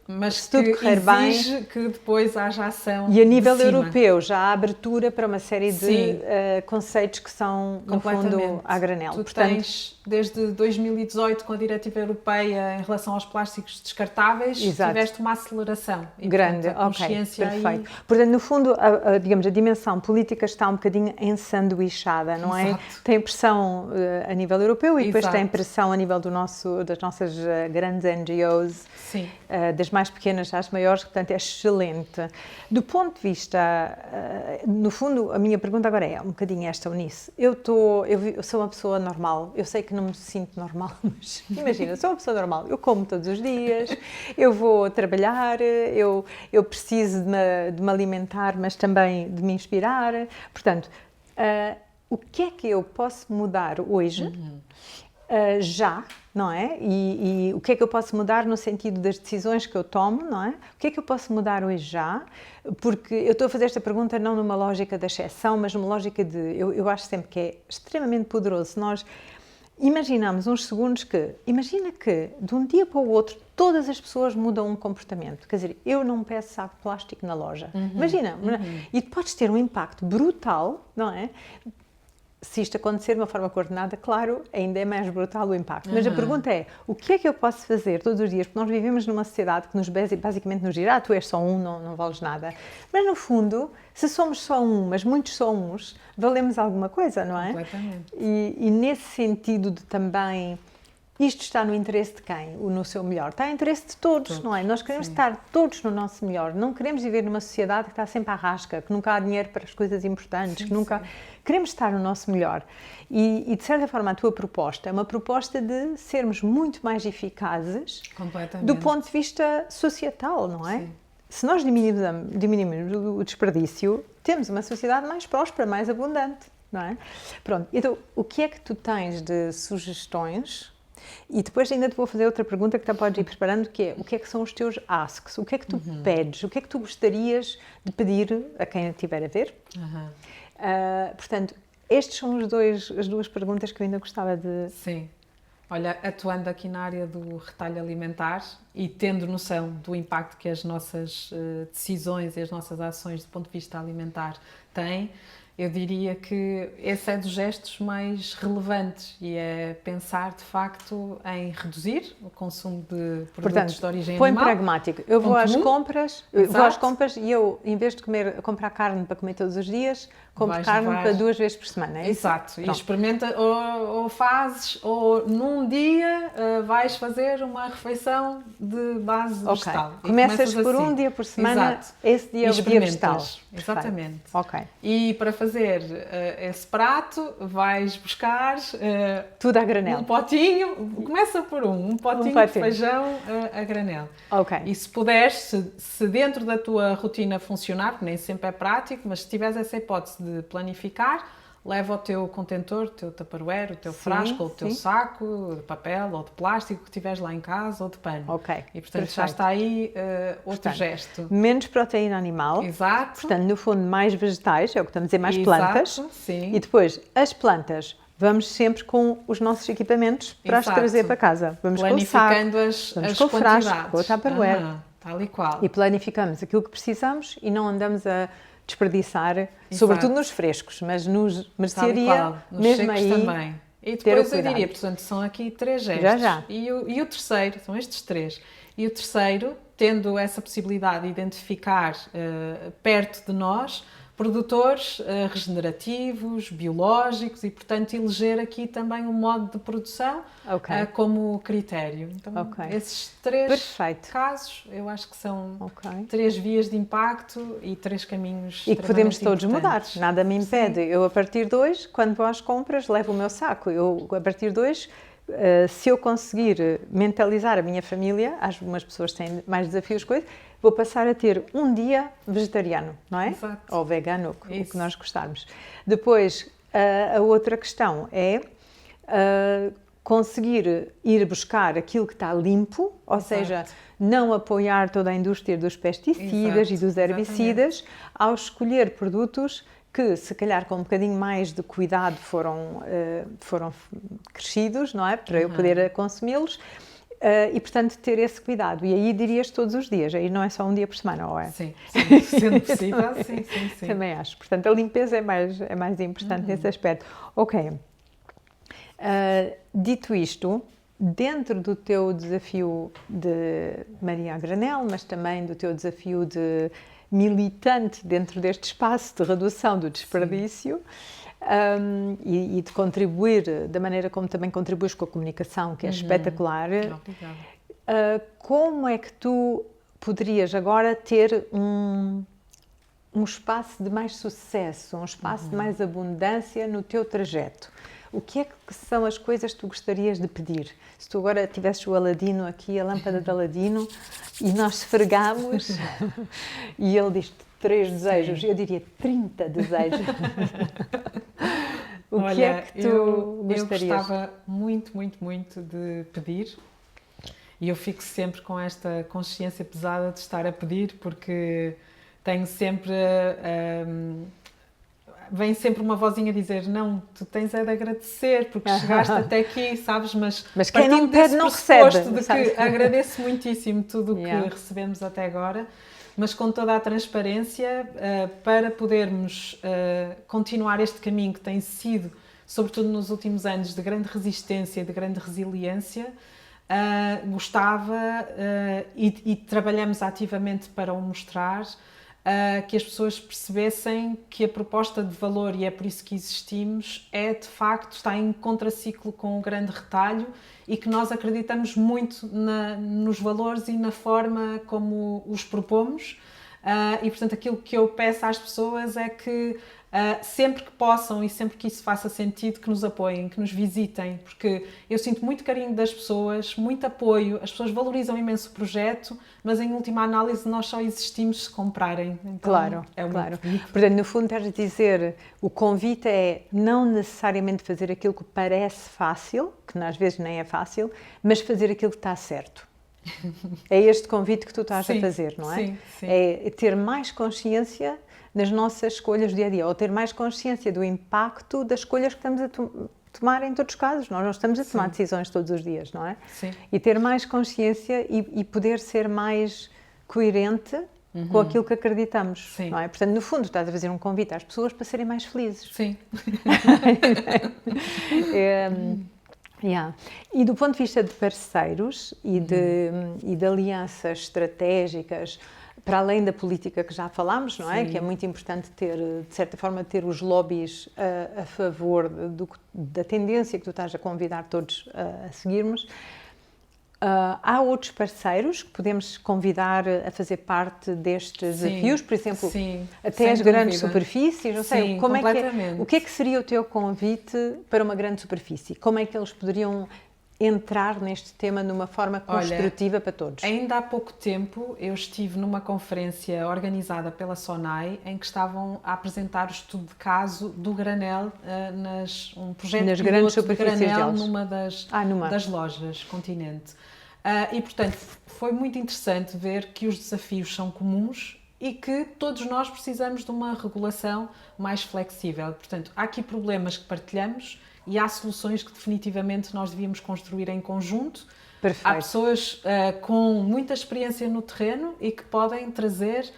mas se tudo que correr bem, exige que depois haja ação. E a nível europeu já há abertura para uma série de conceitos que são, no fundo, à granel. Tu tens, desde 2018, com a Diretiva Europeia em relação aos plásticos descartáveis, tiveste uma aceleração. E, grande, perfeito. Portanto, no fundo, digamos, a dimensão política está um bocadinho ensanduichada, não é? Tem pressão a nível europeu e depois tem pressão a nível das nossas grandes NGOs, das mais pequenas às maiores, portanto é excelente. Do ponto de vista, no fundo, a minha pergunta agora é um bocadinho esta, Eunice. Eu sou uma pessoa normal, eu sei que não me sinto normal, mas imagina, sou uma pessoa normal, eu como todos os dias, eu vou trabalhar, eu preciso de me alimentar, mas também de me inspirar. Portanto, o que é que eu posso mudar hoje, já, não é? E o que é que eu posso mudar no sentido das decisões que eu tomo, não é? O que é que eu posso mudar hoje já? Porque eu estou a fazer esta pergunta não numa lógica da exceção, mas numa lógica eu acho sempre que é extremamente poderoso. Se nós imaginamos uns segundos imagina que de um dia para o outro todas as pessoas mudam um comportamento. Quer dizer, eu não peço saco de plástico na loja. Imagina. E podes ter um impacto brutal, não é? se isto acontecer de uma forma coordenada, claro, ainda é mais brutal o impacto. Mas a pergunta é, o que é que eu posso fazer todos os dias? Porque nós vivemos numa sociedade que basicamente nos diz, tu és só um, não vales nada. Mas no fundo, se somos só um, mas muitos só uns, valemos alguma coisa, não é? Completamente. E nesse sentido de também... Isto está no interesse de quem? No seu melhor? Está no interesse de todos, não é? Nós queremos estar todos no nosso melhor. Não queremos viver numa sociedade que está sempre à rasca, que nunca há dinheiro para as coisas importantes, que nunca... Queremos estar no nosso melhor. E, de certa forma, a tua proposta é uma proposta de sermos muito mais eficazes do ponto de vista societal, não é? Sim. Se nós diminuirmos o desperdício, temos uma sociedade mais próspera, mais abundante, não é? Pronto, então, o que é que tu tens de sugestões? E depois ainda te vou fazer outra pergunta que tu podes ir preparando, que é, o que é que são os teus asks? O que é que tu pedes? O que é que tu gostarias de pedir a quem estiver a ver? Portanto, estes são as duas perguntas que eu ainda gostava de... Sim. Olha, atuando aqui na área do retalho alimentar e tendo noção do impacto que as nossas decisões e as nossas ações do ponto de vista alimentar têm, eu diria que esse é dos gestos mais relevantes e é pensar, de facto, em reduzir o consumo de produtos de origem animal. Põe pragmático. Eu vou às compras, e eu, em vez de comprar carne para comer todos os dias, compro carne para 2 vezes por semana. É isso? Exato. E experimenta, ou fazes, ou num dia vais fazer uma refeição de base vegetal. Começas por um dia por semana, esse dia é o dia vegetal. Exatamente. E para fazer esse prato, vais buscar tudo a granel. Um potinho, começa por um potinho de feijão a granel. E se puderes, se dentro da tua rotina funcionar, porque nem sempre é prático, mas se tiveres essa hipótese de planificar, leva o teu contentor, o teu tupperware, o teu frasco, ou o teu saco de papel ou de plástico que tiveres lá em casa ou de pano. E portanto já está aí outro gesto. Menos proteína animal. Exato. Portanto, no fundo, mais vegetais, é o que estamos a dizer, mais plantas. Sim. E depois, as plantas, vamos sempre com os nossos equipamentos para as trazer para casa. Vamos planificando com o saco, vamos com o frasco, com o tupperware. Tal e qual. E planificamos aquilo que precisamos e não andamos a desperdiçar, sobretudo nos frescos, mas nos mercearia, mesmo aí, também. E depois eu diria, portanto, são aqui 3 gestos. Já. E o terceiro, são estes 3. E o terceiro, tendo essa possibilidade de identificar perto de nós produtores regenerativos, biológicos e, portanto, eleger aqui também um modo de produção como critério. Então, esses 3 casos, eu acho que são 3 vias de impacto e 3 caminhos e que podemos todos mudar, nada me impede. Eu, a partir de hoje, quando vou às compras, levo o meu saco. Eu, a partir de hoje, se eu conseguir mentalizar a minha família, algumas pessoas têm mais desafios, vou passar a ter um dia vegetariano, não é? Exato. Ou vegano, o que nós gostarmos. Depois, a outra questão é conseguir ir buscar aquilo que está limpo, ou seja, não apoiar toda a indústria dos pesticidas e dos herbicidas, ao escolher produtos que, se calhar, com um bocadinho mais de cuidado foram crescidos, não é? Para eu poder consumi-los. E, portanto, ter esse cuidado. E aí dirias todos os dias, aí não é só um dia por semana, ou é? Sim, sendo possível, sim. Também acho. Portanto, a limpeza é mais importante nesse aspecto. Dito isto, dentro do teu desafio de Maria a granel, mas também do teu desafio de militante dentro deste espaço de redução do desperdício, e de contribuir da maneira como também contribuis com a comunicação, que é espetacular. Como é que tu poderias agora ter um espaço de mais sucesso, um espaço de mais abundância no teu trajeto? O que é que são as coisas que tu gostarias de pedir? Se tu agora tivesses o Aladino aqui, a lâmpada de Aladino, e nós esfregamos, e ele diz 3 desejos, eu diria 30 desejos. O que é que tu gostarias? Eu gostava muito de pedir, e eu fico sempre com esta consciência pesada de estar a pedir, porque tenho sempre... vem sempre uma vozinha a dizer, não, tu tens é de agradecer porque chegaste até aqui, sabes? Mas quem não pede não recebe. De que agradeço muitíssimo tudo o que recebemos até agora, mas com toda a transparência para podermos continuar este caminho que tem sido sobretudo nos últimos anos, de grande resistência, de grande resiliência. Gostava e trabalhamos ativamente para o mostrar, que as pessoas percebessem que a proposta de valor, e é por isso que existimos, de facto está em contraciclo com o grande retalho e que nós acreditamos muito nos valores e na forma como os propomos. E portanto aquilo que eu peço às pessoas é que sempre que possam e sempre que isso faça sentido, que nos apoiem, que nos visitem, porque eu sinto muito carinho das pessoas, muito apoio, as pessoas valorizam imenso o projeto, mas em última análise nós só existimos se comprarem. Então, claro. Portanto, no fundo estás a dizer, o convite é não necessariamente fazer aquilo que parece fácil, que às vezes nem é fácil, mas fazer aquilo que está certo. É este convite que tu estás a fazer, não é? Sim. É ter mais consciência nas nossas escolhas do dia-a-dia, ou ter mais consciência do impacto das escolhas que estamos a tomar em todos os casos. Nós não estamos a tomar decisões todos os dias, não é? Sim. E ter mais consciência e poder ser mais coerente com aquilo que acreditamos, não é? Portanto, no fundo, estás a fazer um convite às pessoas para serem mais felizes. Sim. E do ponto de vista de parceiros e de alianças estratégicas, para além da política que já falámos, não é? Que é muito importante ter, de certa forma, ter os lobbies a favor da tendência que tu estás a convidar todos a seguirmos. Há outros parceiros que podemos convidar a fazer parte destes desafios, por exemplo, até as grandes superfícies, não sei, como o que é que seria o teu convite para uma grande superfície? Como é que eles poderiam entrar neste tema de uma forma construtiva para todos? Ainda há pouco tempo eu estive numa conferência organizada pela SONAI em que estavam a apresentar o estudo de caso do granel, um projeto nas grandes superfícies de granel deles. numa das lojas Continente. E portanto foi muito interessante ver que os desafios são comuns e que todos nós precisamos de uma regulação mais flexível. Portanto, há aqui problemas que partilhamos e há soluções que definitivamente nós devíamos construir em conjunto. Perfeito. Há pessoas com muita experiência no terreno e que podem trazer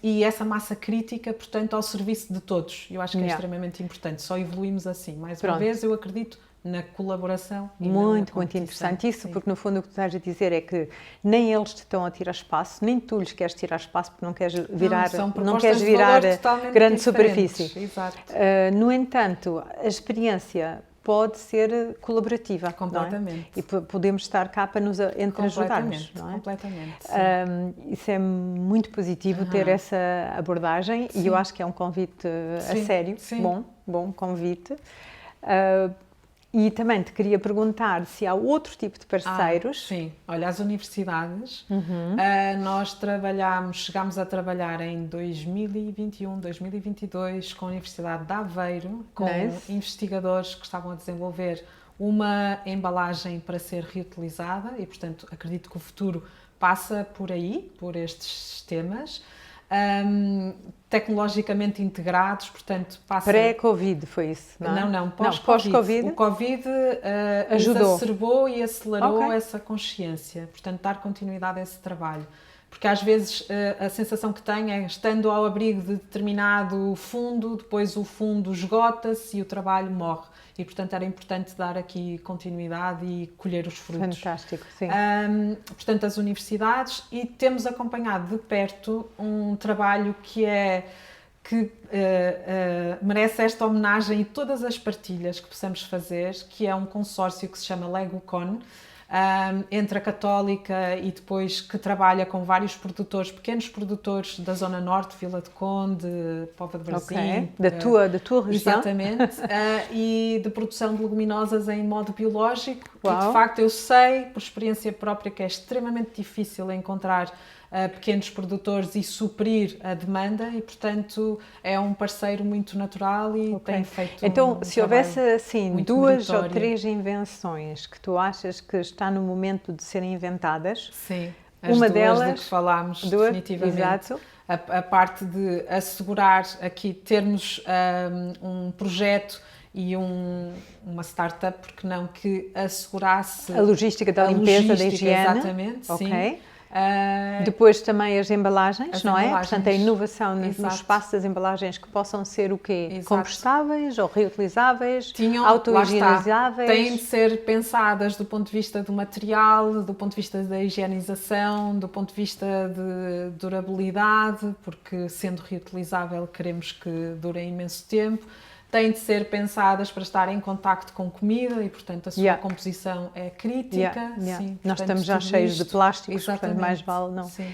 e essa massa crítica, portanto, ao serviço de todos. Eu acho que é extremamente importante. Só evoluímos assim. Mais uma vez, eu acredito na colaboração e muito interessante isso, porque no fundo o que tu estás a dizer é que nem eles te estão a tirar espaço, nem tu lhes queres tirar espaço porque não queres virar, não queres virar grande superfície. Exato. No entanto, a experiência pode ser colaborativa. Completamente. Não é? E podemos estar cá para nos ajudarmos. Não é? Completamente. Isso é muito positivo ter essa abordagem e eu acho que é um convite a sério. Bom convite. E também te queria perguntar se há outro tipo de parceiros. Sim, olha, as universidades, nós chegámos a trabalhar em 2021, 2022 com a Universidade de Aveiro, com investigadores que estavam a desenvolver uma embalagem para ser reutilizada e, portanto, acredito que o futuro passa por aí, por estes sistemas. Tecnologicamente integrados, portanto passa... Pré-Covid foi isso, não é? Não, pós-Covid. O Covid exacerbou e acelerou essa consciência, portanto dar continuidade a esse trabalho. Porque às vezes a sensação que tenho é estando ao abrigo de determinado fundo, depois o fundo esgota-se e o trabalho morre. E, portanto, era importante dar aqui continuidade e colher os frutos. Fantástico, sim. Portanto, as universidades, e temos acompanhado de perto um trabalho que merece esta homenagem e todas as partilhas que possamos fazer, que é um consórcio que se chama LegoCon, entre a Católica e depois que trabalha com vários produtores, pequenos produtores da Zona Norte, Vila de Conde, Póvoa de Varzim. Da tua região. Exatamente. E de produção de leguminosas em modo biológico. E de facto eu sei, por experiência própria, que é extremamente difícil encontrar pequenos produtores e suprir a demanda e, portanto, é um parceiro muito natural e tem feito Então, se houvesse assim 2 ou 3 invenções que tu achas que está no momento de serem inventadas, uma delas, do que falámos definitivamente, exato. A parte de assegurar aqui, termos um projeto e uma startup, porque não, que assegurasse a logística da limpeza, da higiene. Exatamente, sim. Depois também as embalagens, As não é? embalagens. Portanto, a inovação no Exato. espaço das embalagens que possam ser o quê? Exato. Compostáveis ou reutilizáveis, Lá está, auto-higienizáveis. têm de ser pensadas do ponto de vista do material, do ponto de vista da higienização, do ponto de vista de durabilidade, porque sendo reutilizável queremos que dure imenso tempo. Têm de ser pensadas para estar em contacto com comida e, portanto, a sua composição é crítica. Sim, Nós portanto, estamos já cheios de plásticos, portanto, mais vale não. Sim.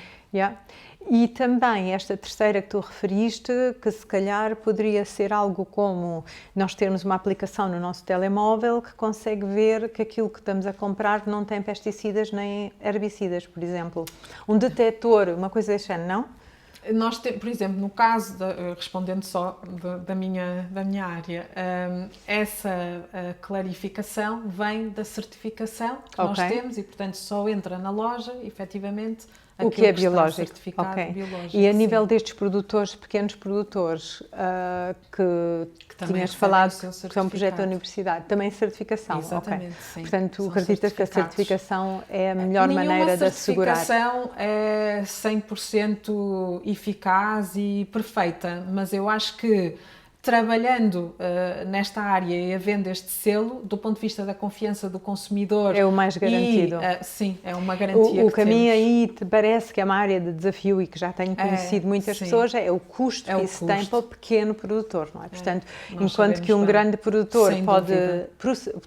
E também esta terceira que tu referiste, que se calhar poderia ser algo como nós termos uma aplicação no nosso telemóvel que consegue ver que aquilo que estamos a comprar não tem pesticidas nem herbicidas, por exemplo. Um detector, uma coisa desse género, não? Nós temos, por exemplo, no caso, respondendo só da minha área, essa clarificação vem da certificação que nós temos e, portanto, só entra na loja, efetivamente, o que é biológico. Certificado biológico. E a nível destes produtores, pequenos produtores, que tinhas falado que são um projeto da universidade, também certificação. Exatamente, sim. Portanto, acreditas que a certificação é a melhor maneira de assegurar? A certificação é 100% eficaz e perfeita, mas eu acho que trabalhando nesta área e havendo este selo, do ponto de vista da confiança do consumidor... É o mais garantido. Sim, é uma garantia O caminho aí parece que é uma área de desafio e que já tenho conhecido muitas pessoas, é o custo que isso tem para o pequeno produtor, não é? Portanto, enquanto que um grande produtor pode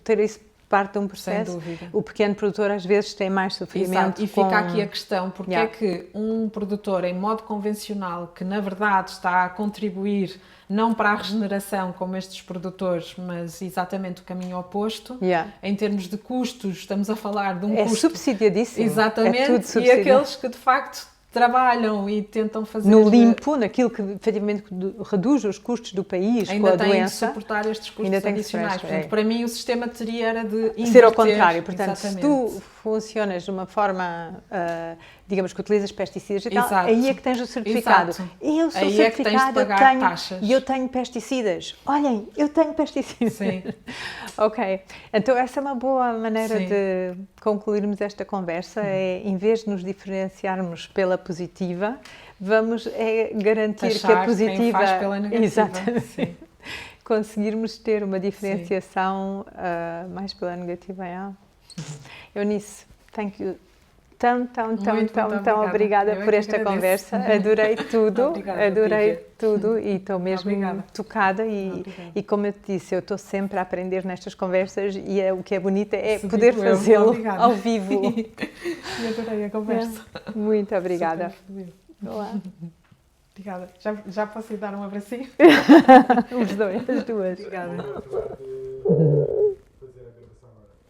ter isso parte de um processo, o pequeno produtor às vezes tem mais sofrimento. Exato. E fica aqui a questão, porque é que um produtor em modo convencional, que na verdade está a contribuir não para a regeneração como estes produtores, mas exatamente o caminho oposto, em termos de custos, estamos a falar de um custo... É subsidiadíssimo. Exatamente, é tudo subsidiado. E aqueles que de facto trabalham e tentam fazer... No limpo, naquilo que efetivamente reduz os custos do país ainda com a doença. Ainda tem de suportar estes custos adicionais. Portanto, para mim o sistema era de inverter. Ser ao contrário. Portanto, exatamente. Se tu funcionas de uma forma, digamos que utilizas pesticidas e tal, aí é que tens o certificado. Exato. Eu sou aí certificado, é que tens de pagar taxas. E eu tenho pesticidas. Olhem, eu tenho pesticidas. Sim. Ok. Então essa é uma boa maneira de concluirmos esta conversa, é em vez de nos diferenciarmos pela positiva, vamos garantir que a positiva... Quem faz pela negativa. Exatamente. Sim. Conseguirmos ter uma diferenciação mais pela negativa. Eunice, thank you. Tão obrigada por esta conversa. Adorei tudo. Obrigada, adorei Lívia. tudo e estou mesmo tocada e como eu te disse, eu estou sempre a aprender nestas conversas e o que é bonito é poder fazê-lo ao vivo. E adorei a conversa. Muito obrigada. Olá. Obrigada. Já posso ir dar um abracinho? Os dois, as duas. Obrigada.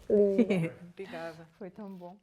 Obrigada. Foi tão bom.